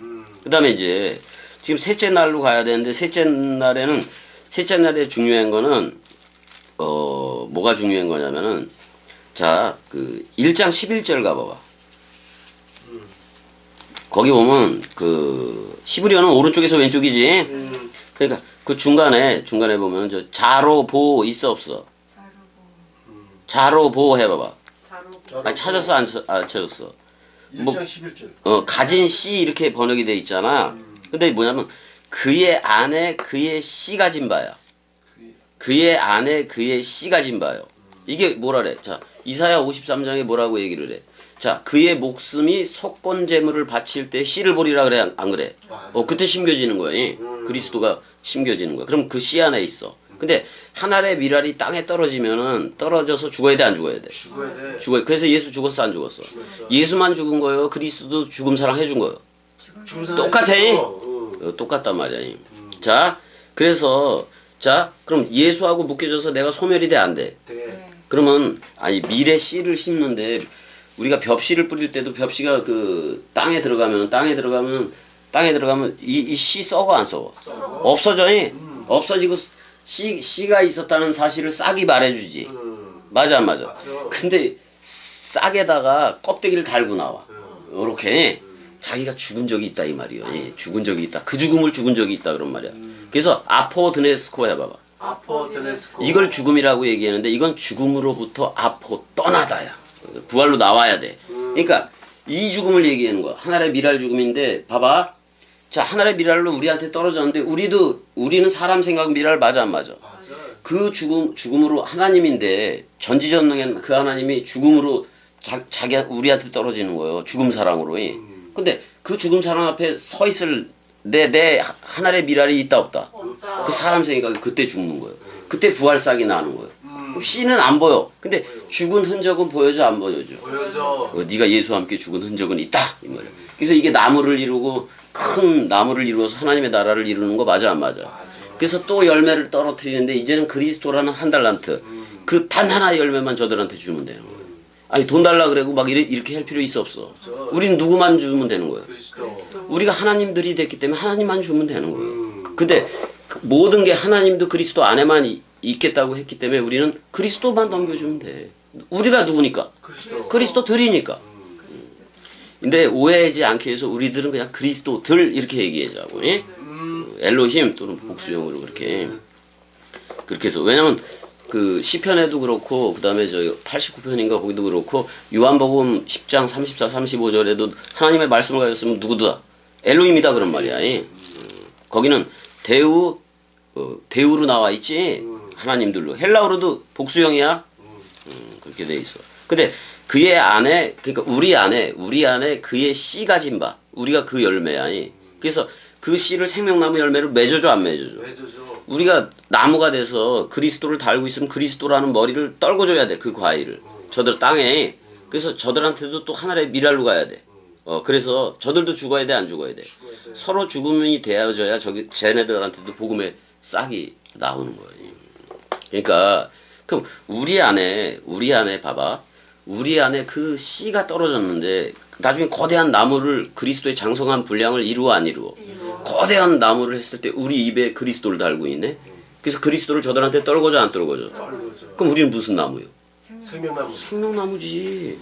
그다음에 이제 지금 셋째 날로 가야 되는데 셋째 날에 중요한 거는 뭐가 중요한 거냐면은 자 그 1장 11절 가봐봐. 거기 보면 그 히브리어는 오른쪽에서 왼쪽이지. 그러니까 그 중간에 보면 저 자로 보 있어 없어? 자로 보 해봐봐. 아 찾았어 안 찾았어? 1장 11절. 가진 씨 이렇게 번역이 돼 있잖아. 근데 뭐냐면 그의 안에 그의 씨 가진 바야. 그의 안에 그의 씨 가진 바요. 이게 뭐라 그래? 자 이사야 53장에 뭐라고 얘기를 해? 자 그의 목숨이 속건 제물을 바칠 때 씨를 보리라 그래 안 그래? 그때 심겨지는 거야. 그리스도가 심겨지는 거야. 그럼 그 씨 안에 있어. 근데 한 알의 밀알이 땅에 떨어지면은 떨어져서 죽어야 돼 안 죽어야 돼? 죽어야 돼. 죽어요. 그래서 예수 죽었어 안 죽었어? 예수만 죽은 거예요. 그리스도도 죽음 사랑 해준 거예요. 똑같아. 똑같단 말이야. 자 그래서 자 그럼 예수하고 묶여져서 내가 소멸이 돼 안 돼? 네. 그러면 아니 밀에 씨를 심는데 우리가 벽씨를 뿌릴 때도 벽씨가 그 땅에 들어가면 이 씨 썩어 안 썩어? 없어져. 없어지고 씨가 있었다는 사실을 싹이 말해주지. 맞아 안 맞아? 근데 싹에다가 껍데기를 달고 나와. 요렇게 자기가 죽은 적이 있다 이 말이요. 죽은 적이 있다. 그 죽음을 죽은 적이 있다 그런 말이야. 그래서 아포드네스코 해봐봐. 아포드네스코. 이걸 죽음이라고 얘기하는데 이건 죽음으로부터 아포 떠나다야. 부활로 나와야 돼. 그러니까 이 죽음을 얘기하는 거야. 하늘의 미랄 죽음인데 봐봐. 자 하늘의 미랄로 우리한테 떨어졌는데 우리는 사람 생각 미랄 맞아 안 맞아? 그 죽음으로 하나님인데 전지전능한 그 하나님이 죽음으로 자기 우리한테 떨어지는 거예요. 죽음 사랑으로. 근데 그 죽음 사랑 앞에 서 있을 내 하늘의 미랄이 있다 없다? 없다. 그 사람 생각이 그때 죽는 거예요. 그때 부활싹이 나는 거예요. 그럼 씨는 안 보여. 근데 죽은 흔적은 보여줘 안 보여줘? 보여줘. 네가 예수와 함께 죽은 흔적은 있다 이 말이야. 그래서 이게 나무를 이루고 큰 나무를 이루어서 하나님의 나라를 이루는 거 맞아 안 맞아? 그래서 또 열매를 떨어뜨리는데 이제는 그리스도라는 한 달란트 그 단 하나의 열매만 저들한테 주면 돼요. 아니 돈 달라 그러고 막 이렇게 할 필요 있어 없어? 우린 누구만 주면 되는 거예요. 그리스도. 우리가 하나님들이 됐기 때문에 하나님만 주면 되는 거예요. 근데 그 모든 게 하나님도 그리스도 안에만 있겠다고 했기 때문에 우리는 그리스도만 넘겨주면 돼. 우리가 누구니까? 그리스도들이니까. 근데 오해하지 않기 위해서 우리들은 그냥 그리스도들 이렇게 얘기하자고. 엘로힘 또는 복수형으로 그렇게 해서 왜냐면 그 시편에도 그렇고 그다음에 저 89편인가 거기도 그렇고 요한복음 10장 34, 35절에도 하나님의 말씀을 가졌으면 누구다? 엘로힘이다 그런 말이야. 거기는 대우로 나와 있지. 하나님들로. 헬라어로도 복수형이야. 그렇게 돼 있어. 근데 그의 안에 그러니까 우리 안에 그의 씨 가진 바. 우리가 그 열매야. 그래서 그 씨를 생명나무 열매로 맺어줘 안 맺어줘? 맺어줘. 우리가 나무가 돼서 그리스도를 달고 있으면 그리스도라는 머리를 떨궈줘야 돼. 그 과일을. 저들 땅에. 그래서 저들한테도 또 하나의 미랄로 가야 돼. 그래서 저들도 죽어야 돼 안 죽어야 돼? 서로 죽음이 되어져야 쟤네들한테도 복음의 싹이 나오는 거예요. 그러니까 그럼 우리 안에 봐봐. 우리 안에 그 씨가 떨어졌는데 나중에 거대한 나무를 그리스도의 장성한 분량을 이루어 안 이루어? 거대한 나무를 했을 때 우리 입에 그리스도를 달고 있네. 그래서 그리스도를 저들한테 떨궈져 안 떨궈져? 그럼 우리는 무슨 나무요? 생명나무. 생명나무지.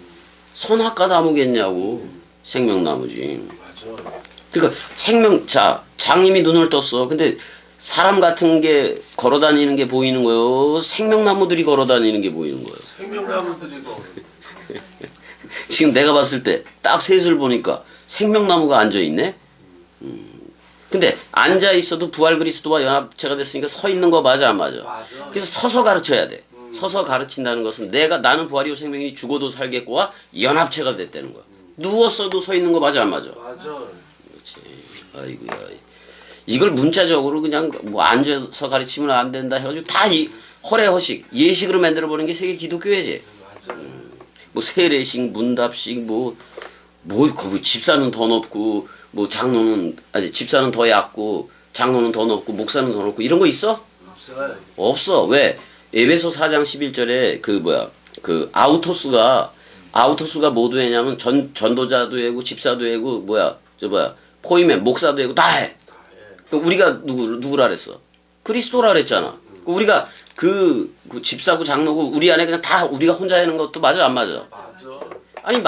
선악과 나무겠냐고. 생명나무지. 맞아. 그러니까 장님이 눈을 떴어. 근데 사람 같은 게 걸어다니는 게 보이는 거예요. 생명나무들이 걸어다니는 게 보이는 거예요. 생명나무들이고. 지금 내가 봤을 때 딱 셋을 보니까 생명나무가 앉아있네? 근데 앉아있어도 부활 그리스도와 연합체가 됐으니까 서 있는 거 맞아, 안 맞아? 맞아. 그래서 서서 가르쳐야 돼. 서서 가르친다는 것은 나는 부활이요 생명이니 죽어도 살겠고와 연합체가 됐다는 거야. 누웠어도 서 있는 거 맞아, 안 맞아? 맞아. 그렇지. 아이고야. 이걸 문자적으로 그냥 뭐 앉아서 가르치면 안 된다 해가지고 다 이 허례허식 예식으로 만들어 보는 게 세계 기독교회지. 맞아. 뭐 세례식, 문답식, 거기 집사는 더 높고 뭐 장로는 아니 집사는 더 얕고 장로는 더 높고 목사는 더 높고 이런 거 있어? 없어. 없어. 왜? 에베소 4장 11절에 그 아우토스가 뭐 되냐면 전도자도 되고 집사도 되고 포이맨 목사도 되고 다 해. 우리가 누구라 그랬어? 그리스도라 그랬잖아. 우리가 그 집사고 장로고 우리 안에 그냥 다 우리가 혼자 하는 것도 맞아, 안 맞아? 맞아. 아니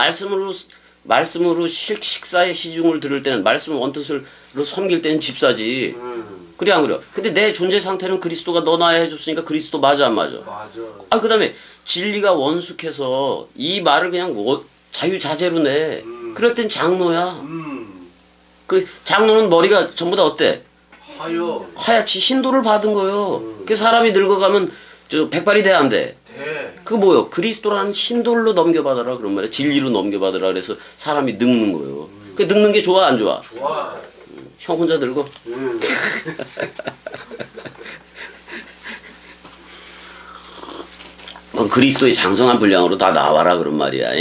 말씀으로 식사의 시중을 들을 때는 말씀 원뜻으로 섬길 때는 집사지. 그래 안 그래? 근데 내 존재 상태는 그리스도가 너 나야 해줬으니까 그리스도 맞아, 안 맞아? 맞아. 그다음에 진리가 원숙해서 이 말을 그냥 자유자재로 내. 그럴 땐 장로야. 그 장로는 머리가 전부 다 어때? 하얗지 흰도를 받은 거요. 그 사람이 늙어가면 백발이 돼, 안 돼? 그 뭐요? 그리스도라는 흰돌로 넘겨받아라 그런 말이야. 진리로 넘겨받아라 그래서 사람이 늙는 거요. 그 늙는 게 좋아, 안 좋아? 좋아. 형 혼자 늙어? 그리스도의 장성한 분량으로 다 나와라 그런 말이야.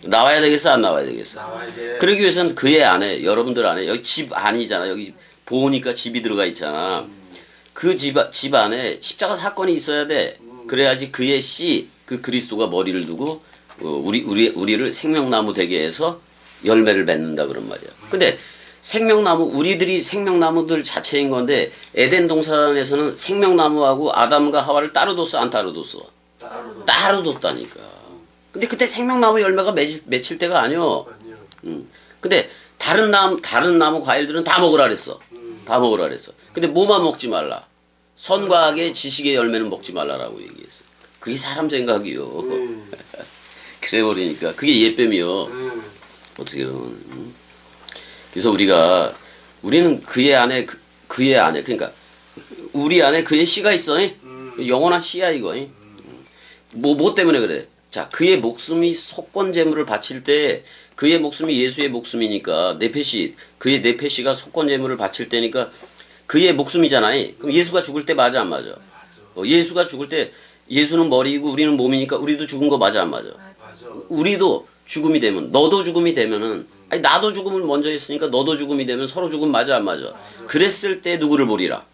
나와야 되겠어, 안 나와야 되겠어? 나와야 돼. 그러기 위해서는 그의 안에, 여러분들 안에, 여기 집 안이잖아. 여기 보니까 집이 들어가 있잖아. 그 집 안에 십자가 사건이 있어야 돼. 그래야지 그의 씨, 그 그리스도가 머리를 두고 우리를 생명나무 되게 해서 열매를 맺는다 그런 말이야. 근데 우리들이 생명나무들 자체인 건데 에덴 동산에서는 생명나무하고 아담과 하와를 따로 뒀어, 안 따로 뒀어? 따로 뒀다니까. 근데 그때 생명나무 열매가 맺힐 때가 아니여. 근데 다른 나무 과일들은 다 먹으라 그랬어. 다 먹으라 그랬어. 근데 뭐만 먹지 말라. 선과 악의 지식의 열매는 먹지 말라라고 얘기했어. 그게 사람 생각이요. 그래 버리니까 그게 예뱀이요. 어떻게 보면. 그래서 우리는 그의 안에 그러니까 우리 안에 그의 씨가 있어. 영원한 씨야 이거. 뭐 때문에 그래? 자, 그의 목숨이 속건제물을 바칠 때 그의 목숨이 예수의 목숨이니까 그의 내패시가 속건제물을 바칠 때니까 그의 목숨이잖아. 그럼 예수가 죽을 때 맞아, 안 맞아? 예수가 죽을 때 예수는 머리이고 우리는 몸이니까 우리도 죽은 거 맞아, 안 맞아? 우리도 죽음이 되면 너도 죽음이 되면은 나도 죽음을 먼저 했으니까 너도 죽음이 되면 서로 죽음 맞아, 안 맞아? 그랬을 때 누구를 보리라?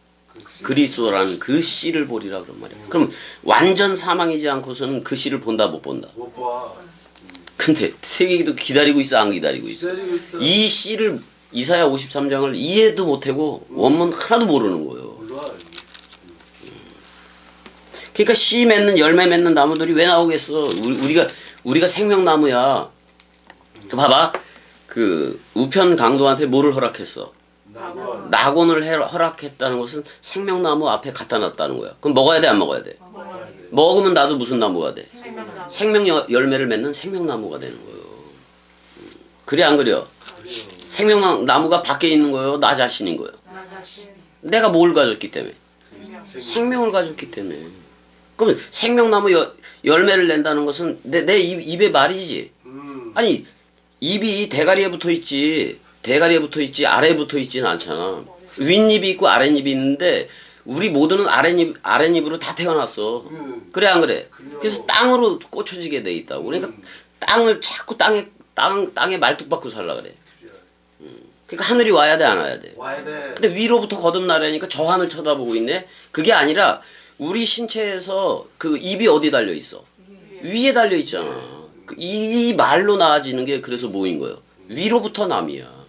그리스도라는 그 씨를 보리라 그런 말이야. 그럼 완전 사망이지 않고서는 그 씨를 본다, 못 본다? 못 봐. 근데 세계기도 기다리고 있어, 안 기다리고 있어? 이 씨를 이사야 53장을 이해도 못하고 원문 하나도 모르는 거예요. 그러니까 씨 맺는 열매 맺는 나무들이 왜 나오겠어? 우리가 생명나무야. 봐봐, 그 우편 강도한테 뭐를 허락했어? 낙원을 허락했다는 것은 생명나무 앞에 갖다 놨다는 거야. 그럼 먹어야 돼, 안 먹어야 돼? 먹으면 나도 무슨 나무가 돼? 생명 열매를 맺는 생명나무가 되는 거예요. 그래 안 그려? 생명나무가 밖에 있는 거예요, 나 자신인 거예요? 내가 뭘 가졌기 때문에? 생명을 가졌기 때문에. 그럼 생명나무 열매를 낸다는 것은 내 입에 말이지. 아니 입이 대가리에 붙어 있지 아래에 붙어 있지는 않잖아. 윗입이 있고 아랫입이 있는데 우리 모두는 아랫입으로 다 태어났어. 그래 안 그래? 그래서 땅으로 꽂혀지게 돼 있다고. 그러니까 땅을 자꾸 땅에 말뚝박고 살라 그래. 그러니까 하늘이 와야 돼, 안 와야 돼? 와야 돼. 근데 위로부터 거듭나려니까 저 하늘 쳐다보고 있네. 그게 아니라 우리 신체에서 그 입이 어디 달려 있어? 위에 달려 있잖아. 이 말로 나아지는 게 그래서 뭐인 거예요? 위로부터 남이야.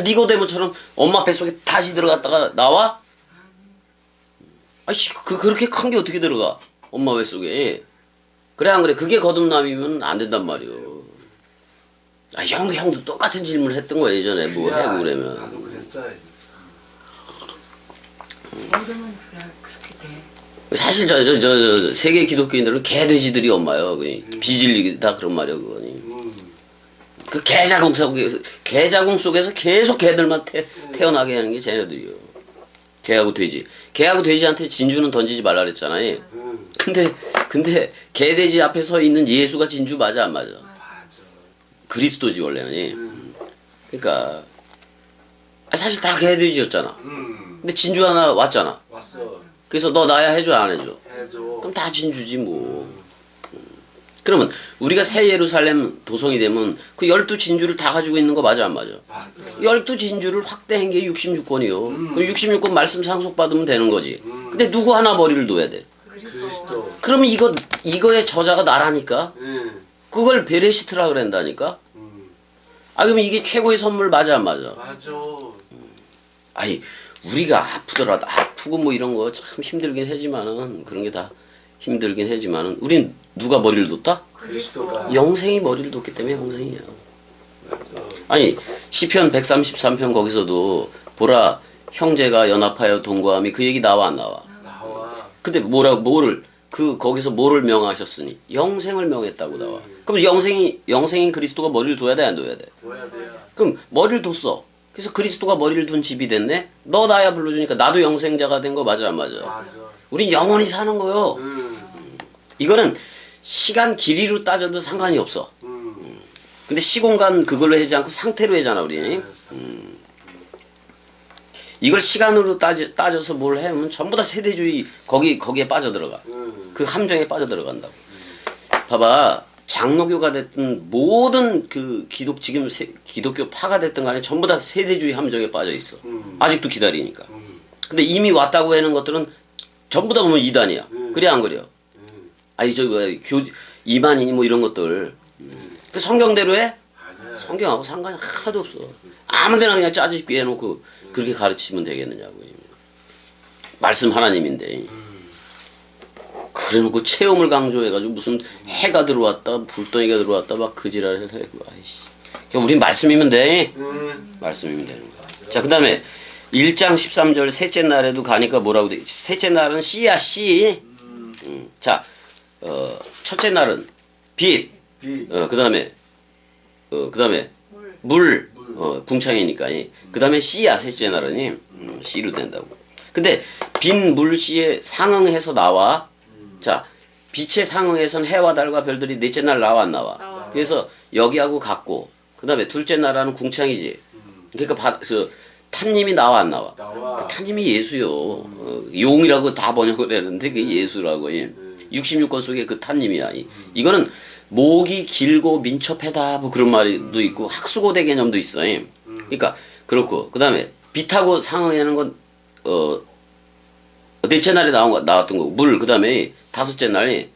니고데모처럼 엄마 뱃속에 다시 들어갔다가 나와? 그렇게 큰 게 어떻게 들어가? 엄마 뱃속에. 그래 안 그래? 그게 거듭남이면 안 된단 말이요. 형도 똑같은 질문을 했던 거야 예전에. 뭐 해고 그러면. 나도 그랬어. 모르면 그렇게 돼. 사실 저 세계 기독교인들은 개돼지들이 엄마요. 비질리다 그런 말이야 그거니. 그 개자궁 속에서 계속 개들만 태어나게 하는 게 쟤네들이요. 개하고 돼지. 개하고 돼지한테 진주는 던지지 말라 그랬잖아요. 근데 개 돼지 앞에 서 있는 예수가 진주 맞아 안 맞아? 맞아. 그리스도지 원래는. 그러니까 사실 다 개 돼지였잖아. 근데 진주 하나 왔잖아. 왔어. 그래서 너 나야 해줘 안 해줘? 해줘. 그럼 다 진주지 뭐. 그러면 우리가 새 예루살렘 도성이 되면 그 12진주를 다 가지고 있는 거 맞아 안 맞아? 맞아. 12진주를 확대한 게 66권이요. 그럼 66권 말씀 상속받으면 되는 거지. 근데 누구 하나 머리를 둬야 돼. 그리스도. 그러면 이거의 저자가 나라니까. 그걸 베레시트라 그런다니까. 아 그러면 이게 최고의 선물 맞아 안 맞아? 맞아. 아니 우리가 아프고 뭐 이런 거 참 힘들긴 하지만은 그런 게 다 힘들긴 하지만은 우린 누가 머리를 뒀다? 그리스도가. 영생이 머리를 뒀기 때문에 영생이야. 맞아. 아니 시편 133편 거기서도 보라 형제가 연합하여 동거함이 그 얘기 나와 안 나와? 나와. 근데 거기서 뭐를 명하셨으니 영생을 명했다고 나와. 그럼 영생인 그리스도가 머리를 둬야 돼 안 둬야 돼? 뭐야 돼야. 그럼 머리를 뒀어. 그래서 그리스도가 머리를 둔 집이 됐네. 너 나야 불러주니까 나도 영생자가 된 거 맞아 안 맞아? 맞아. 우린 영원히 사는 거요. 이거는 시간 길이로 따져도 상관이 없어. 근데 시공간 그걸로 하지 않고 상태로 하잖아 우리. 이걸 시간으로 따져서 뭘 해면 전부 다 세대주의 거기에 빠져들어가. 그 함정에 빠져들어간다고. 봐봐. 장로교가 됐든 모든 그 기독교 파가 됐든 간에 전부 다 세대주의 함정에 빠져 있어. 아직도 기다리니까. 근데 이미 왔다고 하는 것들은 전부 다 보면 이단이야. 그래 안 그래요? 아니 이만이니 뭐 이런 것들. 그 성경대로 해? 아니야. 성경하고 상관이 하나도 없어. 아무데나 그냥 짜집기 해놓고 그렇게 가르치면 되겠느냐고. 말씀 하나님인데. 그래놓고 체험을 강조해가지고 무슨 해가 들어왔다 불덩이가 들어왔다 막 그 지랄을 해. 아이씨. 그냥 우린 말씀이면 돼. 말씀이면 되는 거야. 자, 그 다음에 1장 13절 셋째 날에도 가니까 뭐라고 돼? 셋째 날은 씨야 씨. 자, 첫째 날은 빛. 빛. 그 다음에 물. 궁창이니까. 그 다음에 씨야 셋째 날은 씨로 된다고. 근데 빈 물씨에 상응해서 나와. 자, 빛에 상응해선 해와 달과 별들이 넷째 날 나와 안 나와? 그래서 여기하고 같고, 그 다음에 둘째 날하는 궁창이지. 그러니까 탄님이 나와 안 나와? 나와. 그 탄님이 예수요. 용이라고 다 번역을 했는데 그게 예수라고. 66권 속에 그 탄님이야. 이거는 목이 길고 민첩하다 뭐 그런 말도 있고 학수고대 개념도 있어. 그러니까 그렇고 그 다음에 빛하고 상응하는 건 넷째 날에 나왔던 거고 물 그 다음에 다섯째 날이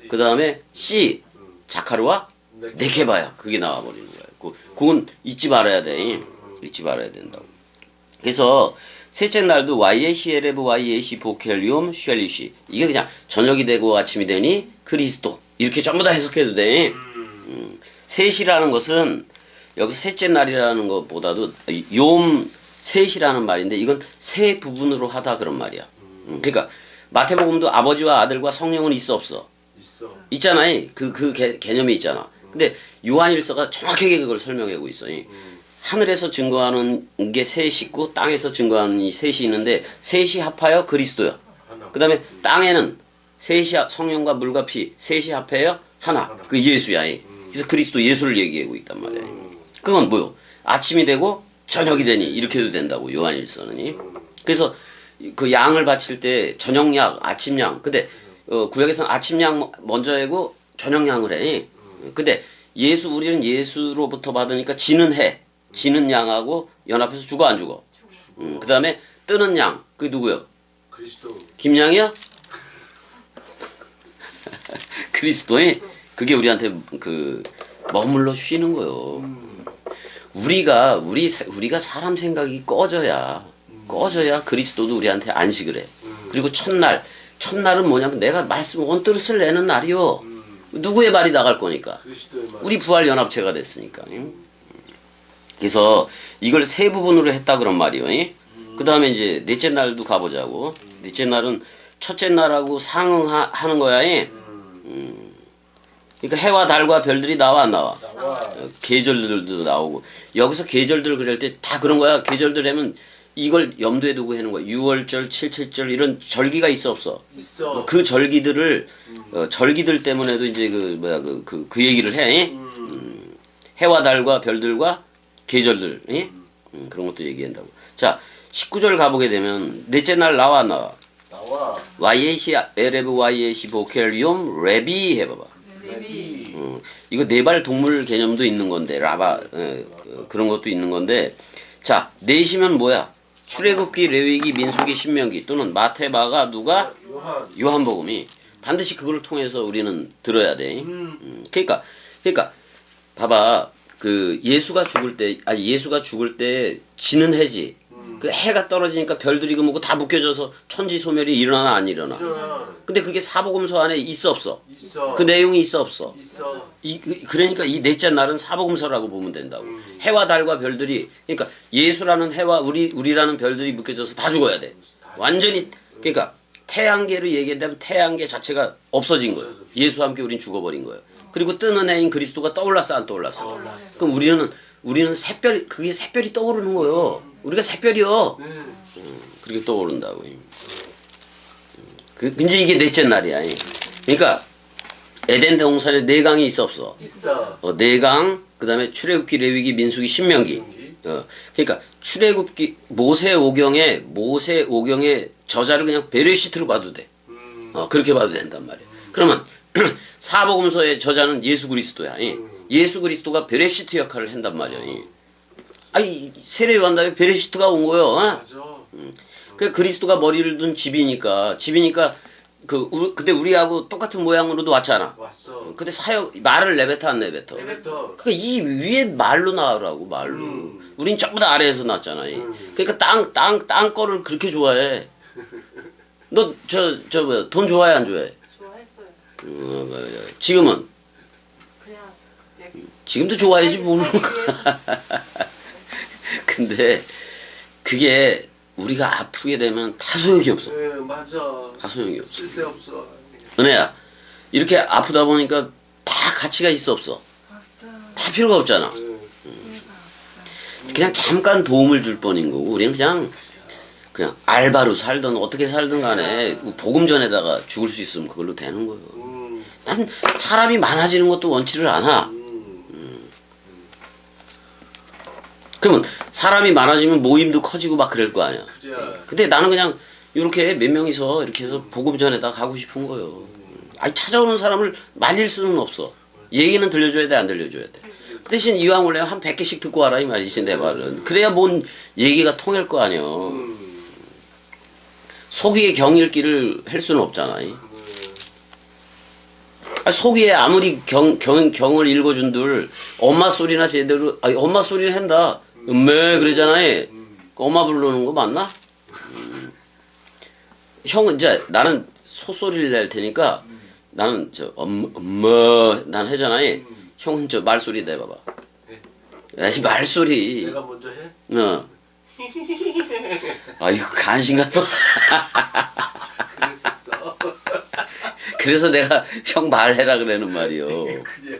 그 다음에 씨 자카르와 네케바야 그게 나와버리는 거야. 그건 잊지 말아야 돼. 잊지 말아야 된다고. 그래서 셋째 날도 와이에시에레브 와이에시 보켈리움 쉘리시 이게 그냥 저녁이 되고 아침이 되니 그리스도 이렇게 전부 다 해석해도 돼. 셋이라는 것은 여기서 셋째 날이라는 것보다도 욤 셋이라는 말인데 이건 세 부분으로 하다 그런 말이야. 그러니까 마태복음도 아버지와 아들과 성령은 있어 없어? 있어. 있잖아요. 그 개념이 있잖아. 근데 요한일서가 정확하게 그걸 설명하고 있어. 하늘에서 증거하는 게 셋이 있고 땅에서 증거하는 이 셋이 있는데 셋이 합하여 그리스도야. 그 다음에 땅에는 셋이 성령과 물과 피 셋이 합하여 하나. 그 예수야. 그래서 그리스도 예수를 얘기하고 있단 말이야. 그건 뭐요? 아침이 되고 저녁이 되니 이렇게 해도 된다고 요한일서는. 그래서 그 양을 바칠 때 저녁양, 아침양. 근데 구약에서는 아침양 먼저 하고 저녁양을 해. 근데 우리는 예수로부터 받으니까 지는 해. 지는 양하고 연합해서 죽어 안 죽어? 그 다음에 뜨는 양. 그게 누구요? 그리스도. 김양이야? 그리스도의 그게 우리한테 그 머물러 쉬는 거요. 우리가 사람 생각이 꺼져야 그리스도도 우리한테 안식을 해. 그리고 첫날은 뭐냐면 내가 말씀 원뜻을 내는 날이요. 누구의 말이 나갈 거니까. 그리스도의 말. 우리 부활 연합체가 됐으니까. 그래서 이걸 세 부분으로 했다 그런 말이요. 그 다음에 이제 넷째 날도 가보자고. 넷째 날은 첫째 날하고 상응하는 거야. 그러니까 해와 달과 별들이 나와 안 나와? 나와. 계절들도 나오고 여기서 계절들 그릴 때 다 그런 거야. 계절들 하면 이걸 염두에 두고 하는 거야. 6월절, 7.7절 이런 절기가 있어 없어? 있어. 그 절기들을 절기들 때문에도 이제 그 얘기를 해. 해와 달과 별들과 계절들 그런 것도 얘기한다고. 자 19절 가보게 되면 넷째 날 나와 안 나와? 나와. YAC 에레브 YAC 보켈리움 레비 해봐봐. 레비. 이거 네발 동물 개념도 있는 건데 라바 그런 것도 있는 건데 자 넷이면 뭐야? 출애굽기, 레위기, 민수기, 신명기 또는 마태마가 누가 요한. 요한복음이 반드시 그걸 통해서 우리는 들어야 돼. 그러니까 봐봐 그 예수가 죽을 때 지는 해지. 그 해가 떨어지니까 별들이 그 뭐고 다 묶여져서 천지 소멸이 일어나나 안 일어나. 근데 그게 사복음서 안에 있어 없어? 있어. 그 내용이 있어 없어? 있어. 그러니까 이 넷째 날은 사복음서라고 보면 된다고. 해와 달과 별들이 그러니까 예수라는 해와 우리라는 별들이 묶여져서 다 죽어야 돼. 완전히 그러니까 태양계로 얘기한다면 태양계 자체가 없어진 거예요. 예수와 함께 우린 죽어버린 거예요. 그리고 뜨는 해인 그리스도가 떠올랐어 안 떠올랐어? 그럼 우리는 샛별 그게 샛별이 떠오르는 거예요. 우리가 샛별이요. 그렇게 떠오른다고. 이제 이게 넷째 날이야. 그러니까 에덴 동산에 네 강이 있어 없어? 있어. 네 강, 그다음에 출애굽기, 레위기, 민수기, 신명기. 그러니까 출애굽기 모세오경의 저자를 그냥 베레시트로 봐도 돼. 그렇게 봐도 된단 말이야. 그러면 사복음서의 저자는 예수 그리스도야. 예수 그리스도가 베레시트 역할을 한단 말이야. 아니 세례 요한 다음에 베레시트가 온 거예요. 맞아. 그 그리스도가 머리를 둔 집이니까 근데 우리하고 똑같은 모양으로도 왔잖아. 왔어. 근데 말을 내뱉어 안 내뱉어? 내뱉어. 그러니까 이 위에 말로 나오라고 말로. 우린 전부 다 아래에서 났잖아. 그러니까 땅 거를 그렇게 좋아해. 너 뭐야 돈 좋아해 안 좋아해? 좋아했어요. 지금은 그냥 지금도 좋아해지 모르는 거야. 근데 그게 우리가 아프게 되면 다 소용이 없어. 네, 맞아. 다 소용이 없어. 쓸데없어. 은혜야 이렇게 아프다 보니까 다 가치가 있어 없어? 없어요. 다 필요가 없잖아. 네. 이해가 없어요. 그냥 잠깐 도움을 줄 뿐인 거고 우리는 그냥 알바로 살든 어떻게 살든 간에 복음 전에다가 죽을 수 있으면 그걸로 되는 거예요. 난 사람이 많아지는 것도 원치를 않아. 그러면 사람이 많아지면 모임도 커지고 막 그럴 거 아니야. 그래. 근데 나는 그냥 이렇게 몇 명이서 이렇게 해서 복음 전에다 가고 싶은 거예요. 아니 찾아오는 사람을 말릴 수는 없어. 얘기는 들려줘야 돼 안 들려줘야 돼. 그 대신 이왕 원래 한 100개씩 듣고 와라 이 말이지 내 말은. 그래야 뭔 얘기가 통할 거 아니야. 속이의 경읽기를 할 수는 없잖아. 속이에 아무리 경을 읽어준들 엄마 소리나 제대로 엄마 소리를 한다. 그러잖아. 엄마 부르는 거 맞나? 형은 이제 나는 소소리를 낼 테니까 나는 엄마 난 하잖아. 형은 말소리 내봐봐. 이 말소리. 내가 먼저 해? 이거 간신 같다. 그랬었어. 그래서 내가 형 말해라 그러는 말이요. 그래.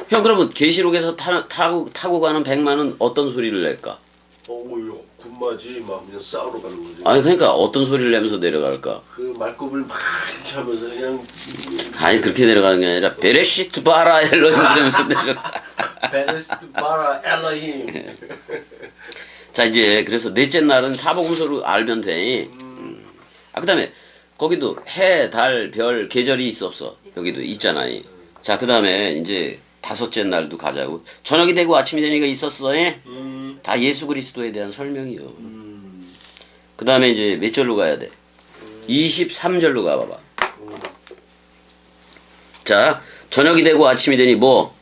형 그러면 계시록에서 타고 가는 백마는 어떤 소리를 낼까? 어우요. 군마지 막 그냥 싸우러 가는 거지. 아니 그러니까 어떤 소리를 내면서 내려갈까? 그 말굽을 막 이렇게 하면서 그냥 아니 그렇게 내려가는 게 아니라 베레시트 바라 엘로힘 이러면서 내려가. 베레스트 바라 엘로힘. 자 이제 그래서 넷째 날은 사복음서로 알면 돼. 그다음에 거기도 해, 달, 별, 계절이 있어 없어? 여기도 있잖아. 자 그다음에 이제 다섯째 날도 가자고. 저녁이 되고 아침이 되니까 있었어. 다 예수 그리스도에 대한 설명이요. 그다음에 이제 몇 절로 가야 돼? 23절로 가봐봐. 자 저녁이 되고 아침이 되니 뭐?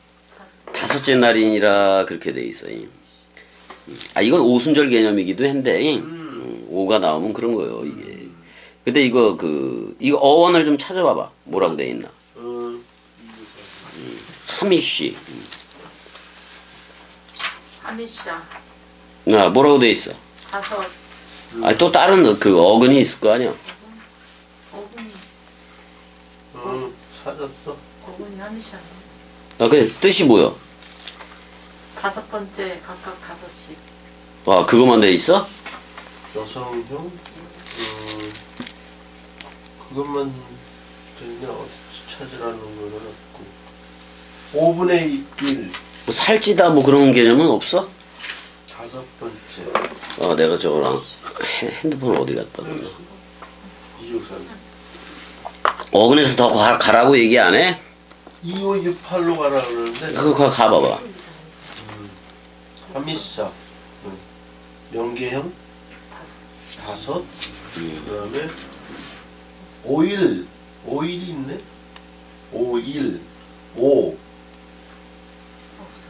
다섯째 날이니라 그렇게 돼 있어. 이건 오순절 개념이기도 한데 5가 나오면 그런 거예요 이게. 근데 이거 어원을 좀 찾아봐봐. 뭐라고 돼 있나? 하미시. 하미샤 뭐라고 돼 있어? 다섯 또 다른 그 어근이 있을 거 아니야? 어군이 찾았어. 어군이 하미샤 아, 그 뜻이 뭐야? 다섯 번째 각각 다섯씩. 아, 그것만 돼 있어? 여성형 그것만 되냐 어디 찾으라는 거는 없고 5분의 1 뭐 살찌다 뭐 그런 개념은 없어? 다섯 번째 아, 내가 저거랑 핸드폰 어디 갔다 놨나? 253 어근에서 더 가라고 얘기 안 해? 2568로 가라 그러는데 그거 가봐봐. 하미사 명계형 다섯 그다음에 5일 5일이 있네 5일 5 없어.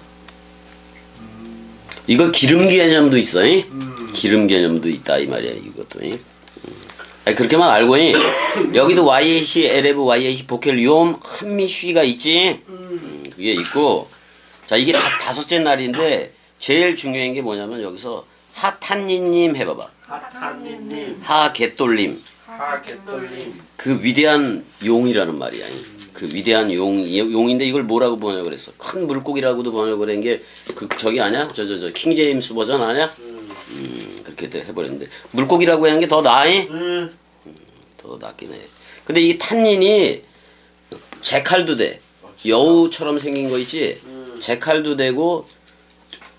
이거 기름 개념도 있어. 이? 기름 개념도 있다 이 말이야 이것도. 이? 아니, 그렇게만 알고 이? 여기도 YAC, LF, YAC, 보켈, 욤, 한미쉬가 있지. 그게 있고 자 이게 다 다섯째 날인데 제일 중요한 게 뭐냐면 여기서 하탄니님 해봐봐. 하탄님 하겟돌림 하겟돌림 그 위대한 용이라는 말이야. 그 위대한 용인데 이걸 뭐라고 번역을 그랬어? 큰 물고기라고도 번역을 한 게 그 저기 아냐? 저 킹제임스 버전 아냐? 그렇게 해버렸는데 물고기라고 하는 게 더 나이? 더 낫긴 해. 근데 이 탄닌이 제칼도 돼. 여우처럼 생긴 거 있지? 제칼도 되고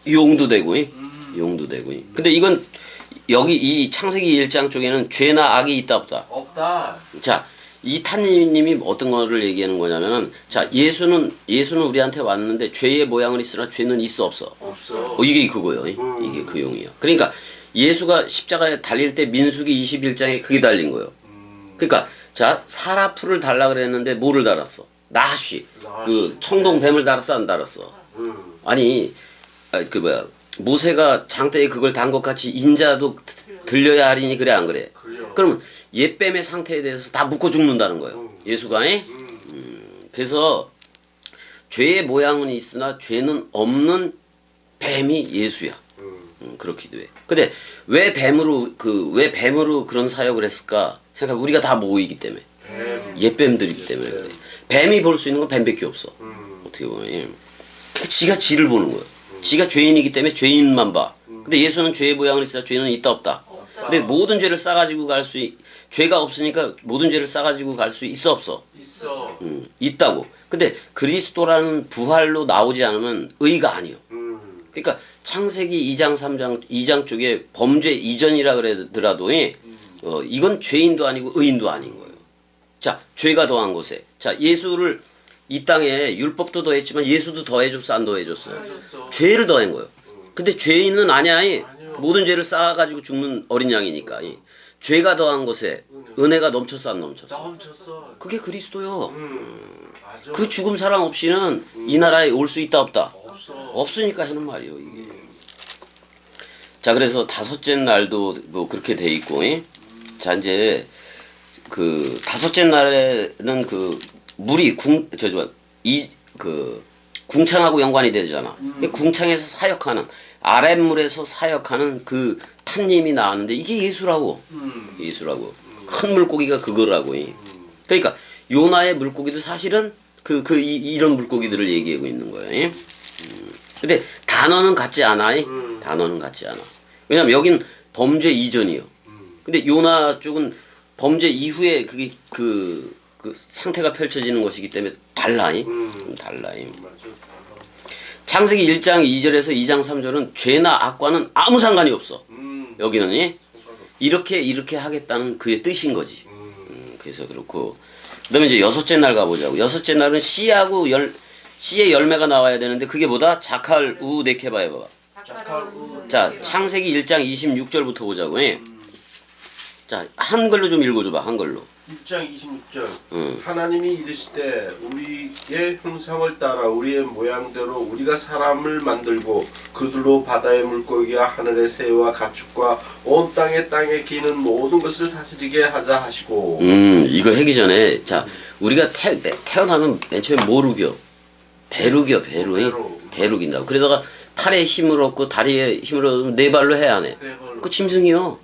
용도 되고 용도 되고. 근데 이건 여기 이 창세기 1장 쪽에는 죄나 악이 있다 없다? 없다 자, 이 탄님이 어떤 거를 얘기하는 거냐면은 자, 예수는 우리한테 왔는데 죄의 모양은 있으나 죄는 있어 없어? 없어 이게 그거예요. 이게 그 용이야. 그러니까 예수가 십자가에 달릴 때 민수기 21장에 그게 달린 거예요. 그러니까 자, 사라풀을 달라 그랬는데 뭐를 달았어? 나하쉬. 그 청동 뱀을 달았어 안 달았어? 아니, 그 뭐야? 모세가 장대에 그걸 단 것 같이 인자도 들려야 하리니 그래 안 그래? 그래요. 그러면 옛뱀의 상태에 대해서 다 묶어 죽는다는 거예요. 예수가. 그래서 죄의 모양은 있으나 죄는 없는 뱀이 예수야. 그렇기도 해. 근데 왜 뱀으로 그런 사역을 했을까? 생각 우리가 다 모이기 때문에. 옛뱀들이기 때문에 그래. 뱀이 볼 수 있는 건 뱀밖에 없어. 어떻게 보면. 지가 지를 보는 거예요. 지가 죄인이기 때문에 죄인만 봐. 근데 예수는 죄의 모양을 있으나 죄는 있다 없다. 근데 모든 죄를 싸가지고 죄가 없으니까 모든 죄를 싸가지고 갈 수 있어 없어? 있어 있다고. 근데 그리스도라는 부활로 나오지 않으면 의가 아니요. 그러니까 창세기 2장 3장 2장 쪽에 범죄 이전이라 그러더라도 이건 죄인도 아니고 의인도 아닌 거예요. 자, 죄가 더한 것에 자, 예수를 이 땅에 율법도 더했지만 예수도 더해줬어 안 더해줬어요? 죄를 더한 거예요. 근데 죄인은 아니야. 모든 죄를 쌓아가지고 죽는 어린 양이니까. 죄가 더한 것에 은혜가 넘쳤어 안 넘쳤어? 넘쳤어 그게 그리스도요. 맞아 그 죽음 사랑 없이는 이 나라에 올 수 있다 없다? 없어 없으니까 하는 말이에요 이게. 자, 그래서 다섯째 날도 뭐 그렇게 돼 있고. 자, 이제 그 다섯째 날에는 그 물이 궁창하고 연관이 되잖아. 궁창에서 사역하는 아랫물에서 사역하는 그 탄님이 나왔는데 이게 예수라고. 예수라고. 큰 물고기가 그거라고. 그러니까 요나의 물고기도 사실은 이런 물고기들을 얘기하고 있는 거예요. 근데 단어는 같지 않아. 단어는 같지 않아. 왜냐면 여긴 범죄 이전이요. 근데 요나 쪽은 범죄 이후에 그게 그 상태가 펼쳐지는 것이기 때문에 달라. 달라. 맞아 창세기 1장 2절에서 2장 3절은 죄나 악과는 아무 상관이 없어. 여기는 이렇게 하겠다는 그의 뜻인 거지. 그래서 그렇고 그다음에 이제 여섯째 날 가보자고. 여섯째 날은 씨의 열매가 나와야 되는데 그게 뭐다? 자칼 우 네케바 해봐. 자, 창세기 1장 26절부터 보자고. 자, 한글로 좀 읽어줘봐. 한글로. 1장 26절 하나님이 이르시되 우리의 형상을 따라 우리의 모양대로 우리가 사람을 만들고 그들로 바다의 물고기와 하늘의 새와 가축과 온 땅에 기는 모든 것을 다스리게 하자 하시고 이거 하기 전에 자, 우리가 태어나면 맨 처음에 뭐룩이요? 배룩이요. 배룩인다고. 그러다가 팔에 힘을 얻고 다리에 힘을 얻으면 네 발로 해야 하네. 그 짐승이요.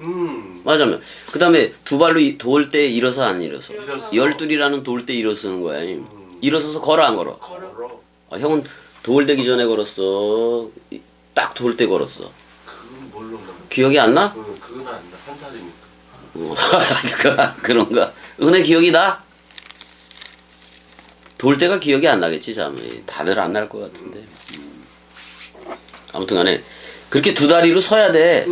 맞아요. 그 다음에 두 발로 도울 때 일어서 안 일어서? 열둘이라는 도울 때 일어서는 거야. 일어서서 걸어 안 걸어? 걸어 형은 돌 되기 전에 걸었어. 딱 돌 때 걸었어. 그건 뭘로 나? 기억이 안 나? 그건 안 나. 한 살이니까. 그런가? 은혜 기억이 나? 돌 때가 기억이 안 나겠지, 자매. 다들 안 날 것 같은데. 아무튼 간에, 그렇게 두 다리로 서야 돼.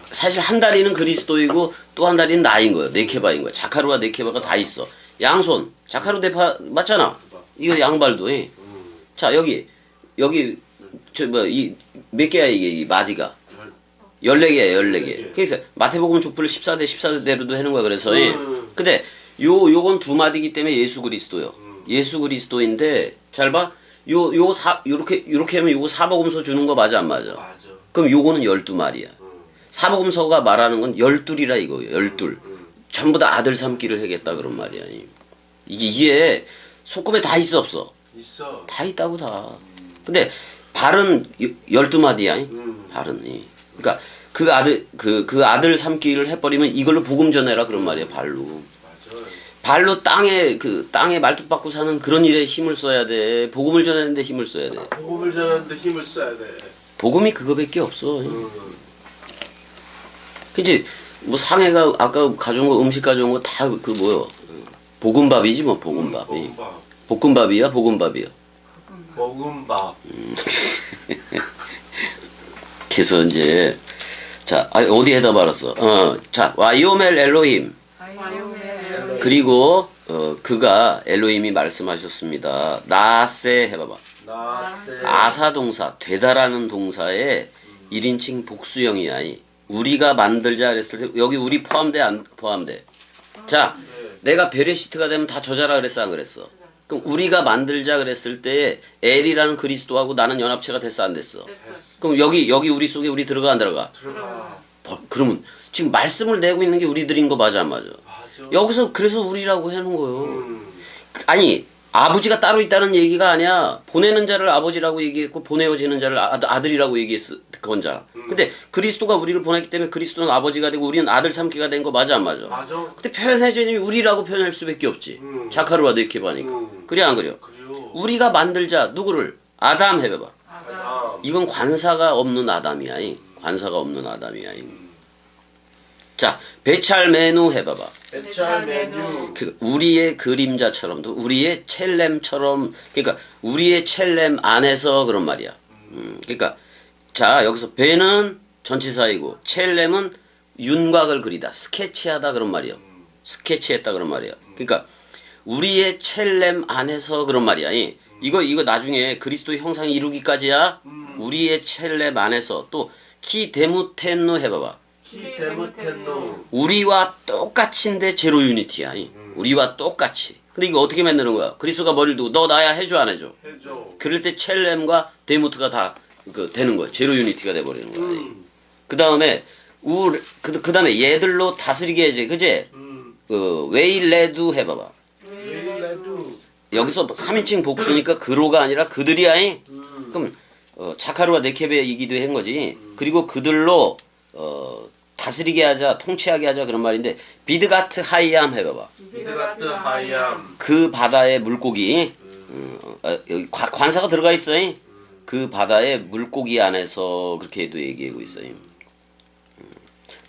사실 한 다리는 그리스도이고 또 한 다리는 나인 거예요. 네케바인 거야. 자카루와 네케바가 다 있어. 양손. 자카루 네파 맞잖아. 이거 양발도. 예. 자, 여기 몇 개야 이게 이 마디가? 14개야, 14개. 그래서 마태복음 족보를 14대 14대로도 해는 거야. 그래서 근데 요건 두 마디이기 때문에 예수 그리스도요. 예수 그리스도인데 잘 봐. 요렇게 하면 요거 사복음서 주는 거 맞아 안 맞아? 맞아. 그럼 요거는 12마리야. 사복음서가 말하는 건 12이라 이거예요. 12. 전부 다 아들 삼기를 하겠다 그런 말이야. 이게 소금에 다 있어 없어? 있어. 다 있다고 다. 근데 발은 12마디야. 발은. 그러니까 그 아들 삼기를 해버리면 이걸로 복음 전해라 그런 말이야. 발로. 맞아. 발로 땅에 말뚝박고 사는 그런 일에 힘을 써야 돼. 복음을 전하는데 힘을 써야 돼. 복음을 전하는데 힘을 써야 돼. 복음이 그거밖에 없어. 그치? 뭐 상해가 아까 가져온 거 음식 가져온 거 다 그 뭐요? 볶음밥이지 뭐 볶음밥이. 볶음밥이야 볶음밥이야. 볶음밥. 그래서 이제 자 어디에다 말았어? 자 와이오멜 엘로힘. 그리고 그가 엘로힘이 말씀하셨습니다. 나세 해봐봐. 나세. 아사동사 되다라는 동사의 1인칭 복수형이야. 우리가 만들자 그랬을 때 여기 우리 포함돼 안 포함돼? 자 내가 베레시트가 되면 다 저자라 그랬어 안 그랬어? 그럼 우리가 만들자 그랬을 때 엘이라는 그리스도하고 나는 연합체가 됐어 안 됐어? 그럼 여기 우리 속에 우리 들어가 안 들어가? 들어가. 그러면 지금 말씀을 내고 있는 게 우리들인 거 맞아 안 맞아? 맞아. 여기서 그래서 우리라고 해놓은 거예요. 아니 아버지가 따로 있다는 얘기가 아니야. 보내는 자를 아버지라고 얘기했고 보내어지는 자를 아들이라고 얘기했어 건자. 근데 그리스도가 우리를 보냈기 때문에 그리스도는 아버지가 되고 우리는 아들 삼기가 된 거 맞아 안 맞아? 맞아. 근데 표현해주니 우리라고 표현할 수밖에 없지. 자카르와 네케바니까. 그래 안 그래요? 그래요. 우리가 만들자 누구를? 아담 해봐봐. 아담. 이건 관사가 없는 아담이야. 관사가 없는 아담이야. 자 베찰메누 해봐봐. 베찰메누. 그 우리의 그림자처럼도 우리의 첼렘처럼 그러니까 우리의 첼렘 안에서 그런 말이야. 그러니까 자 여기서 베는 전치사이고 첼렘은 윤곽을 그리다 스케치하다 그런 말이야. 스케치했다 그런 말이야. 그러니까 우리의 첼렘 안에서 그런 말이야. 이거 나중에 그리스도의 형상 이루기까지야. 우리의 첼렘 안에서 또 키데무텐노 해봐봐. 키데무텐노. 우리와 똑같인데 제로 유니티야. 우리와 똑같이. 근데 이거 어떻게 만드는 거야? 그리스도가 머리를 두고 너 나야 해줘 안 해줘? 해줘. 그럴 때 첼렘과 데무트가 다 되는 거야. 제로 유니티가 돼버리는 거야. 그 다음에 그 다음에 얘들로 다스리게 해야지. 그제? 웨일레두 해봐봐. 웨일레두. 여기서 3인칭 복수니까 그로가 아니라 그들이야. 그럼 자카르와 네케베이기도 한 거지. 그리고 그들로 다스리게 하자, 통치하게 하자 그런 말인데 비드가트 하이암 해봐봐. 비드가트 하이암. 그 바다의 물고기. 여기 관사가 들어가 있어. 그 바다의 물고기 안에서 그렇게도 얘기하고 있어요.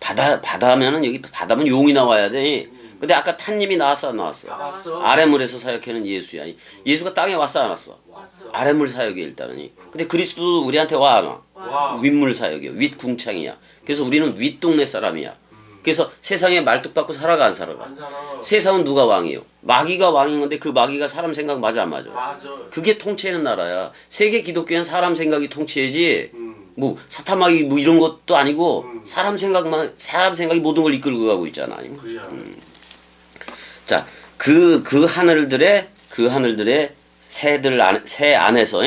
바다면은 여기 바다면 용이 나와야 돼. 근데 아까 탄님이 나왔어 안 나왔어? 나왔어. 아랫물에서 사역하는 예수야. 예수가 땅에 왔어 안 왔어? 왔어. 아랫물 사역이 일단은. 근데 그리스도도 우리한테 와 안 와? 와. 윗물 사역이야. 윗궁창이야. 그래서 우리는 윗동네 사람이야. 그래서 세상에 말뚝박고 살아가 안 살아가? 안 살아. 세상은 누가 왕이요? 마귀가 왕인 건데 그 마귀가 사람 생각 맞아 안 맞아? 맞아. 그게 통치하는 나라야. 세계 기독교는 사람 생각이 통치해지. 뭐 사탄마귀 뭐 이런 것도 아니고 사람 생각이 모든 걸 이끌고 가고 있잖아. 그래야. 자, 그 하늘들의 새 안에서,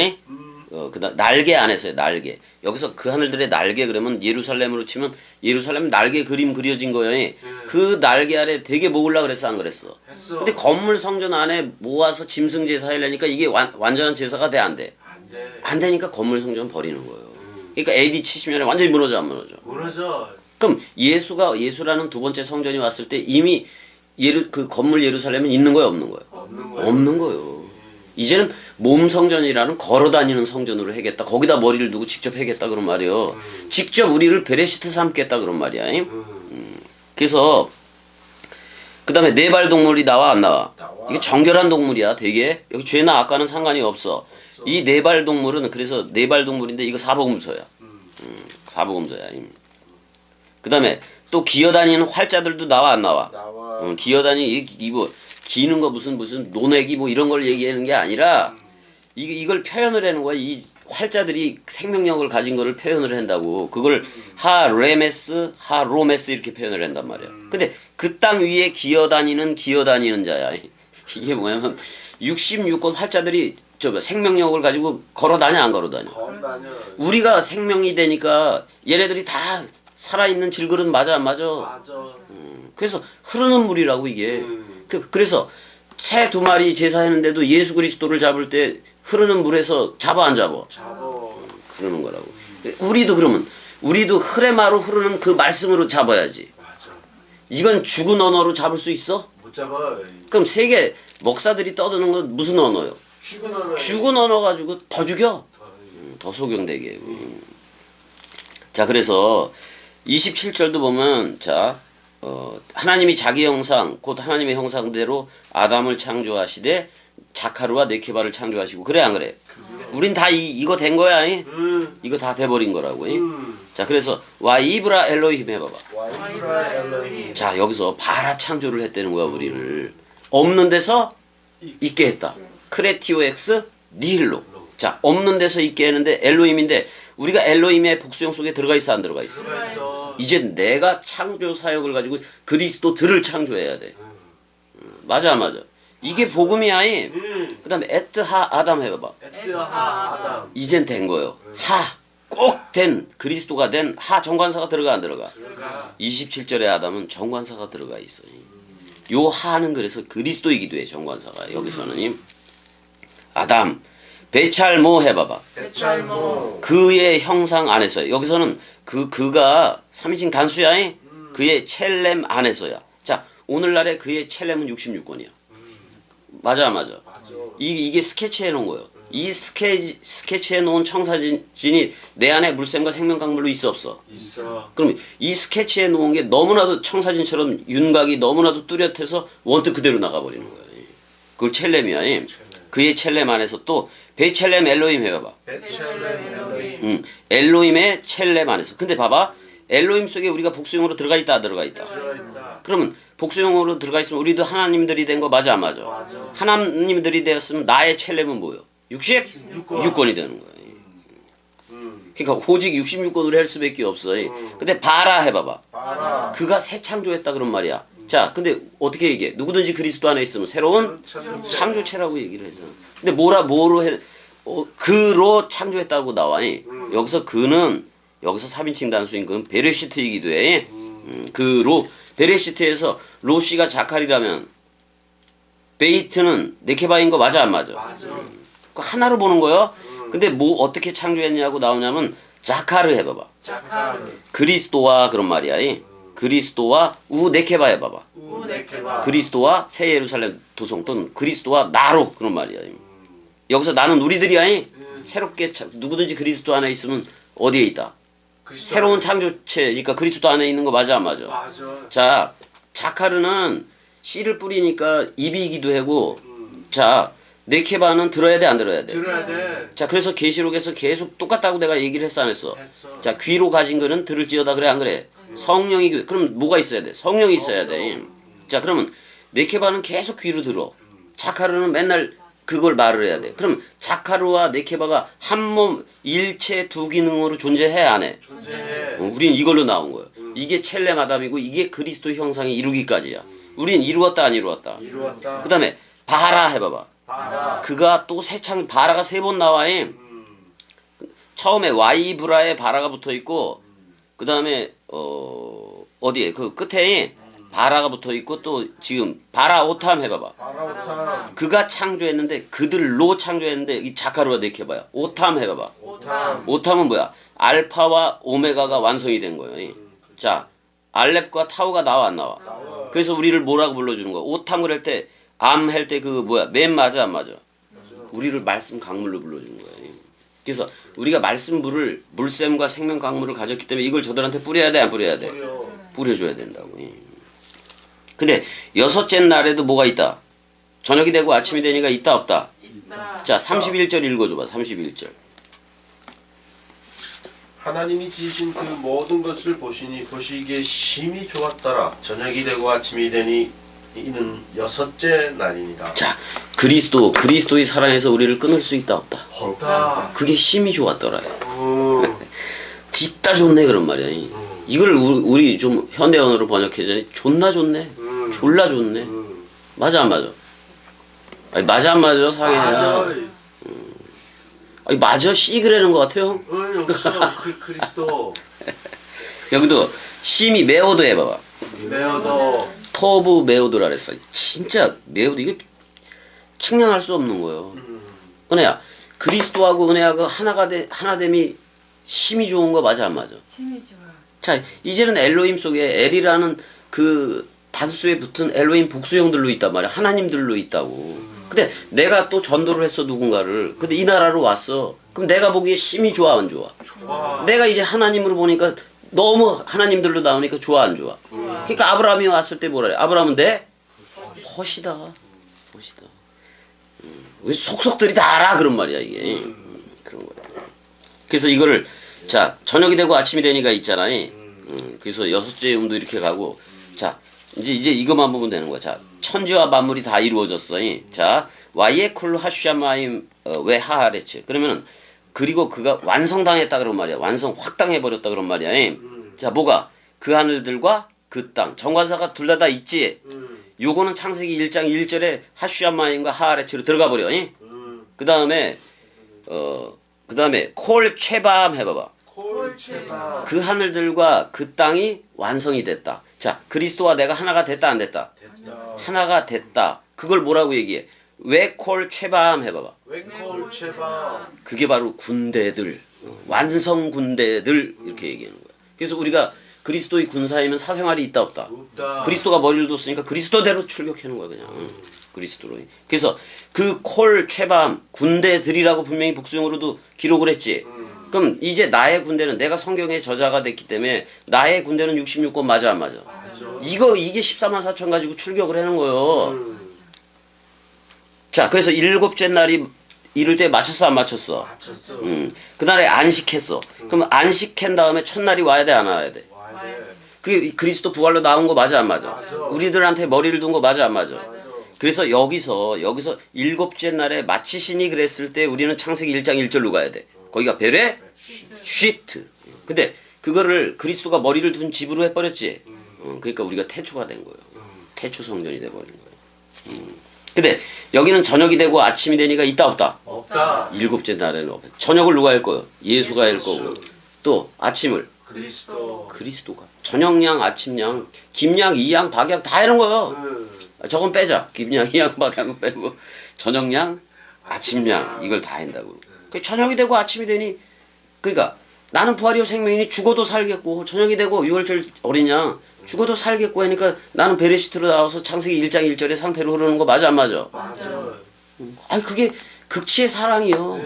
그다음 날개 안에서요, 날개. 여기서 그 하늘들의 날개 그러면 예루살렘으로 치면 예루살렘 날개 그림 그려진 거예요. 그 날개 아래 되게 모으려고 그랬어, 안 그랬어? 했어. 근데 건물 성전 안에 모아서 짐승 제사 하려니까 이게 완전한 제사가 돼, 안 돼? 안 돼. 안 되니까 건물 성전 버리는 거예요. 그러니까 AD 70년에 완전히 무너져, 안 무너져? 무너져. 그럼 예수라는 두 번째 성전이 왔을 때 이미 그 건물 예루살렘은 있는 거야 없는 거야? 없는 거야. 없는 거요. 이제는 몸 성전이라는 걸어다니는 성전으로 해겠다. 거기다 머리를 두고 직접 해겠다 그런 말이요. 직접 우리를 베레시트 삼겠다 그런 말이야. 그래서 그 다음에 네발 동물이 나와 안 나와? 이게 정결한 동물이야. 되게 여기 죄나 악과는 상관이 없어. 이 네발 동물은 그래서 네발 동물인데 이거 사복음서야. 사복음서야. 그 다음에 또 기어다니는 활자들도 나와 안 나와? 나와. 기어다니 뭐 기는 거 무슨 논액이 뭐 이런 걸 얘기하는 게 아니라 이걸 표현을 하는 거야. 이 활자들이 생명력을 가진 거를 표현을 한다고. 그걸 하레메스, 하로메스 이렇게 표현을 한단 말이야. 근데 그 땅 위에 기어다니는 자야. 이게 뭐냐면 66권 활자들이 생명력을 가지고 걸어다녀 안 걸어다녀? 걸어다녀. 우리가 생명이 되니까 얘네들이 다 살아있는 질그릇 맞아 안 맞아? 맞아. 그래서 흐르는 물이라고 이게. 그래서 새 2마리 제사했는데도 예수 그리스도를 잡을 때 흐르는 물에서 잡아 안 잡아? 잡어. 그러는 거라고. 우리도 흐레마로 흐르는 그 말씀으로 잡아야지. 맞아. 이건 죽은 언어로 잡을 수 있어? 못 잡아. 그럼 세계 목사들이 떠드는 건 무슨 언어요? 죽은 언어. 죽은 언어 가지고 더 죽여. 더 소경되게. 자, 그래서 27절도 보면 자 하나님이 자기 형상 곧 하나님의 형상대로 아담을 창조하시되 자카르와 네케바를 창조하시고 그래 안 그래? 우린 다 이거 된 거야. 이거 다 돼버린 거라고. 자, 그래서 와이브라 엘로힘 해봐봐. 와이브라 엘로힘. 자, 여기서 바라 창조를 했다는 거야. 우리를 없는 데서 있게 했다. 크레티오 엑스 니힐로. 자, 없는 데서 있게 했는데 엘로힘인데 우리가 엘로힘의 복수형 속에 들어가 있어 안 들어가 있어? 들어있어. 이제 내가 창조 사역을 가지고 그리스도들을 창조해야 돼. 맞아 안 맞아? 이게 복음이야. 그 다음에 에트하 아담 해봐봐. 에트하 아담. 이젠 된 거요. 하 꼭 된 그리스도가 된 하 정관사가 들어가 안 들어가? 들어가. 27절에 아담은 정관사가 들어가 있어. 요 하는 그래서 그리스도이기도 해. 정관사가 여기서는 아담 베찰모 해봐봐. 베찰모. 그의 형상 안에서 여기서는 그가 3인칭 단수야. 그의 첼렘 안에서야. 자, 오늘날에 그의 첼렘은 66권이야. 맞아. 맞아. 이게 스케치해 놓은 거예요. 이 스케치해 놓은 청사진이 내 안에 물샘과 생명 강물로 있어 없어? 있어. 그럼 이 스케치해 놓은 게 너무나도 청사진처럼 윤곽이 너무나도 뚜렷해서 원뜻 그대로 나가버리는 거예요. 그걸 첼렘이야. 그의 첼렘 안에서 또 베첼렘 엘로힘 해봐봐. 베찰렘 엘로힘. 엘로힘의 첼렘 안에서. 근데 봐봐. 엘로힘 속에 우리가 복수형으로 들어가 있다 안 들어가 있다? 들어있다. 그러면 복수형으로 들어가 있으면 우리도 하나님들이 된 거 맞아 안 맞아? 맞아. 하나님들이 되었으면 나의 첼렘은 뭐요? 66권이 되는 거야. 그러니까 오직 66권으로 할 수밖에 없어. 근데 바라 해봐봐. 바라. 그가 새 창조했다 그런 말이야. 자, 근데 어떻게 얘기해? 누구든지 그리스도 안에 있으면 새로운 창조체라고 얘기를 해서. 근데 뭐로 해? 그로 창조했다고 나와. 여기서 그는 여기서 3인칭 단수인 건 베레시트이기도 해. 그로 베레시트에서 로시가 자칼이라면 베이트는 네케바인 거 맞아 안 맞아? 맞아. 그 하나로 보는 거요. 근데 뭐 어떻게 창조했냐고 나오냐면 자카르 해봐봐. 자카르. 그리스도와 그런 말이야. 그리스도와 네케바 해봐봐. 우네케바. 그리스도와 새 예루살렘 도성 또는 그리스도와 나로 그런 말이야. 여기서 나는 우리들이야. 새롭게 누구든지 그리스도 안에 있으면 어디에 있다? 새로운 창조체니까 그리스도 안에 있는 거 맞아 안 맞아? 맞아. 자, 자카르는 씨를 뿌리니까 입이기도 하고 자, 네케바는 들어야 돼 안 들어야 돼? 들어야 돼. 자, 그래서 계시록에서 계속 똑같다고 내가 얘기를 했어 안 했어? 했어. 자, 귀로 가진 거는 들을지어다 그래 안 그래? 성령이 그럼 뭐가 있어야 돼? 성령이 있어야 돼. 자, 그러면 네케바는 계속 귀로 들어. 자카르는 맨날 그걸 말을 해야 돼. 그럼 자카르와 네케바가 한 몸 일체 두 기능으로 존재해 안 해? 존재해. 우린 이걸로 나온 거예요. 이게 첼렘 아담이고 이게 그리스도 형상이 이루기까지야. 우린 이루었다 안 이루었다. 이루었다. 그 다음에 바라 해봐봐. 바라. 그가 또 바라가 3번 나와. 처음에 와이브라에 바라가 붙어 있고 그 다음에 어디에 그 끝에 바라가 붙어 있고 또 지금 바라 오탐 해봐봐. 바라 오탐. 그가 창조했는데 그들로 창조했는데 이 자카르와 네케바야. 오탐 해봐봐. 오탐. 오탐은 뭐야? 알파와 오메가가 완성이 된 거예요. 자, 알렙과 타우가 나와 안 나와? 그래서 우리를 뭐라고 불러주는 거야? 오탐을 할 때 암 할 때 그 뭐야? 맨 맞아 안 맞아? 우리를 말씀 강물로 불러주는 거예요. 그래서 우리가 말씀 물을 물샘과 생명 강물을 가졌기 때문에 이걸 저들한테 뿌려야 돼, 안 뿌려야 돼? 뿌려줘야 된다고. 근데 여섯째 날에도 뭐가 있다? 저녁이 되고 아침이 되니까 있다 없다? 있다. 자 31절 읽어줘봐. 31절. 하나님이 지으신 그 모든 것을 보시니 보시기에 심히 좋았더라. 저녁이 되고 아침이 되니 이는 여섯째 날이니라. 자 그리스도의 사랑에서 우리를 끊을 수 있다 없다? 없다. 그게 심히 좋았더라. 진짜 좋네 그런 말이야. 이걸 우리 좀 현대 언어로 번역해자니 존나 좋네. 졸라 좋네. 맞아 안 맞아? 아니 맞아 안 맞아 상해야. 아니 맞아 씨 그러는 것 같아요. 여기서 그리스도 여기도 심히 메오도 해봐봐. 메어도 터브 메오도라 그랬어. 진짜 메오도 이게 측량할 수 없는 거예요. 은혜야 그리스도하고 은혜하고 하나됨이 심히 좋은 거 맞아 안 맞아? 힘이 좋아. 자 이제는 엘로힘 속에 엘이라는 그 단수에 붙은 엘로힘 복수형들로 있단 말이야. 하나님들로 있다고. 근데 내가 또 전도를 했어 누군가를. 근데 이 나라로 왔어. 그럼 내가 보기에 심히 좋아 안 좋아? 와. 내가 이제 하나님으로 보니까 너무 하나님들로 나오니까 좋아 안 좋아? 그러니까 아브라함이 왔을 때 뭐라 해? 아브라함은 내 벗이다. 벗이다. 우리 속속들이 다 알아 그런 말이야 이게. 그런 거야. 그래서 이거를 자 저녁이 되고 아침이 되니까 있잖아요. 그래서 여섯째 음도 이렇게 가고 자 이제 이것만 보면 되는 거야. 자 천지와 만물이 다 이루어졌어. 자 와이에쿨 하슈야마임 웨하하레츠 그러면은 그리고 그가 완성당했다 그런 말이야. 완성 확 당해버렸다 그런 말이야. 자 뭐가 그 하늘들과 그 땅 정관사가 둘 다 있지. 요거는 창세기 1장 1절에 하슈야마임과 하하레츠로 들어가 버려. 그 다음에 콜 최밤 해봐봐. 콜체바 그 하늘들과 그 땅이 완성이 됐다. 자 그리스도와 내가 하나가 됐다 안 됐다? 됐다. 하나가 됐다. 그걸 뭐라고 얘기해? 왜 콜 최밤 해봐봐. 왜 콜체바 그게 바로 군대들, 완성 군대들 이렇게 얘기하는 거야. 그래서 우리가 그리스도의 군사이면 사생활이 있다 없다? 없다. 그리스도가 머리를 뒀으니까 그리스도대로 출격하는 거야 그냥. 그리스도로. 그래서 그 콜 최밤 군대들이라고 분명히 복수형으로도 기록을 했지. 그럼 이제 나의 군대는 내가 성경의 저자가 됐기 때문에 나의 군대는 66권 맞아 안 맞아? 이게 14만 4천 가지고 출격을 하는 거예요. 자 그래서 일곱째 날이 이럴 때 맞췄어 안 맞췄어? 맞췄어. 그날에 안식했어. 그럼 안식한 다음에 첫날이 와야 돼 안 와야 돼? 와야 돼. 그게 그리스도 부활로 나온 거 맞아 안 맞아? 맞아. 우리들한테 머리를 둔 거 맞아 안 맞아? 맞아. 그래서 여기서 일곱째 날에 마치시니 그랬을 때 우리는 창세기 1장 1절로 가야 돼. 거기가 별의 쉬트. 근데 그거를 그리스도가 머리를 둔 집으로 해버렸지. 그러니까 우리가 태초가 된 거예요. 태초 성전이 돼버린 거예요. 근데 여기는 저녁이 되고 아침이 되니까 있다 없다? 없다. 일곱째 날에는 없다. 저녁을 누가 할 거예요? 예수가 할 거고. 또 아침을 그리스도. 그리스도가. 저녁양, 아침양, 김양, 이양, 박양 다 하는 거예요. 저건 빼자. 김양, 이양, 박양 빼고 저녁양, 아침양 이걸 다 한다고. 그 저녁이 되고 아침이 되니 그러니까 나는 부활이요 생명이니 죽어도 살겠고 저녁이 되고 6월절 어린 양 죽어도 살겠고 하니까 나는 베레시트로 나와서 창세기 1장 1절의 상태로 흐르는 거 맞아 안 맞아? 맞아. 아니 그게 극치의 사랑이요.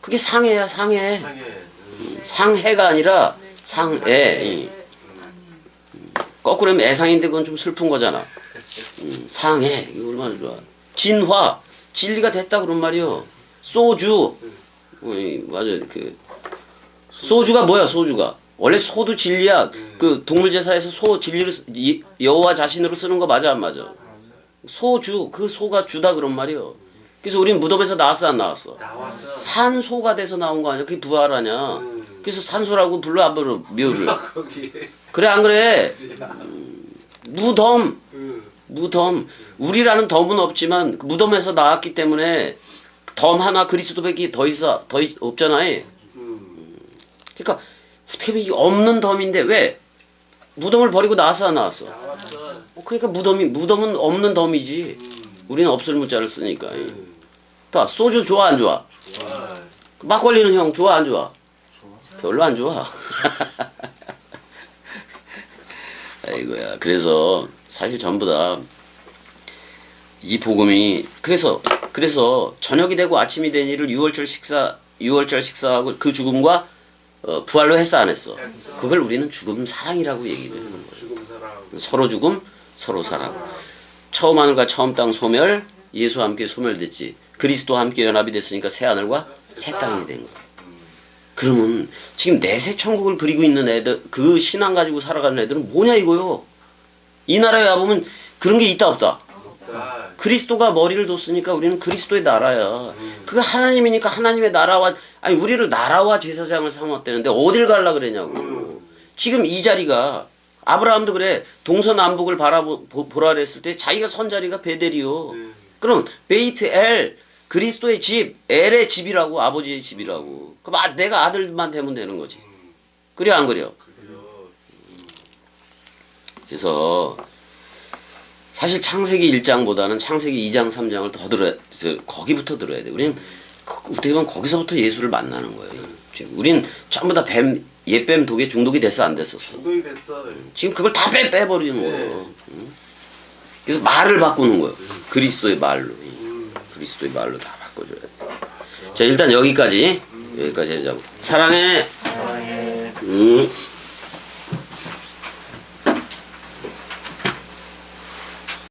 그게 상해야 상해. 상해. 상해가 아니라 상해. 거꾸로 하면 애상인데 그건 좀 슬픈 거잖아. 상해 이거 얼마나 좋아. 진화 진리가 됐다 그런 말이요. 소주 맞아 그 소주가 뭐야 소주가 원래 소도 진리야. 그 동물 제사에서 소 진리로 여호와 자신으로 쓰는 거 맞아 안 맞아? 소주 그 소가 주다 그런 말이요. 그래서 우리는 무덤에서 나왔어 안 나왔어? 나왔어. 산소가 돼서 나온 거 아니야? 그게 부활하냐? 그래서 산소라고 불러 안 불러 묘를? 거기. 그래 안 그래? 무덤 우리라는 덤은 없지만 그 무덤에서 나왔기 때문에 덤 하나 그리스도밖에 더 없잖아요. 그러니까 어떻게 보면 이게 없는 덤인데 왜 무덤을 버리고 나왔어 안 나왔어? 나왔어. 그러니까 무덤은 없는 덤이지. 우리는 없을 문자를 쓰니까. 봐 소주 좋아 안 좋아? 좋아. 막걸리는 형 좋아 안 좋아? 별로 안 좋아. 아이고야. 그래서 사실 전부 다 이 복음이 그래서 그래서 저녁이 되고 아침이 된 일을 6월절 식사하고 그 죽음과 부활로 했어 안 했어? 그걸 우리는 죽음 사랑이라고 얘기를 하는 거예요. 죽음 사랑. 서로 죽음, 서로 사랑. 처음 하늘과 처음 땅 소멸, 예수와 함께 소멸됐지. 그리스도와 함께 연합이 됐으니까 새 하늘과 새 땅이 된 거야. 그러면 지금 내세 천국을 그리고 있는 애들, 그 신앙 가지고 살아가는 애들은 뭐냐 이거요. 이 나라에 와보면 그런 게 있다 없다. 아, 그리스도가 머리를 뒀으니까 우리는 그리스도의 나라야. 그거 하나님이니까 하나님의 나라와, 아니 우리를 나라와 제사장을 삼았대는데 어딜 갈라 그러냐고. 지금 이 자리가 아브라함도 그래. 동서남북을 보라 그랬을 때 자기가 선 자리가 베델이요. 그럼 베이트 엘, 그리스도의 집, 엘의 집이라고, 아버지의 집이라고. 그럼 내가 아들만 되면 되는 거지. 그래 안 그래? 그래서 사실 창세기 1장보다는 창세기 2장 3장을 더 들어야, 거기부터 들어야 돼. 우리는 어떻게 보면 거기서부터 예수를 만나는 거예요. 우린 전부 다 옛뱀 독에 중독이 됐어 안 됐었어? 중독이 됐어. 지금 그걸 다 빼버리는 거예요. 그래서 말을 바꾸는 거예요. 그리스도의 말로. 그리스도의 말로 다 바꿔줘야 돼. 자, 일단 여기까지 하자고. 사랑해. 사랑해.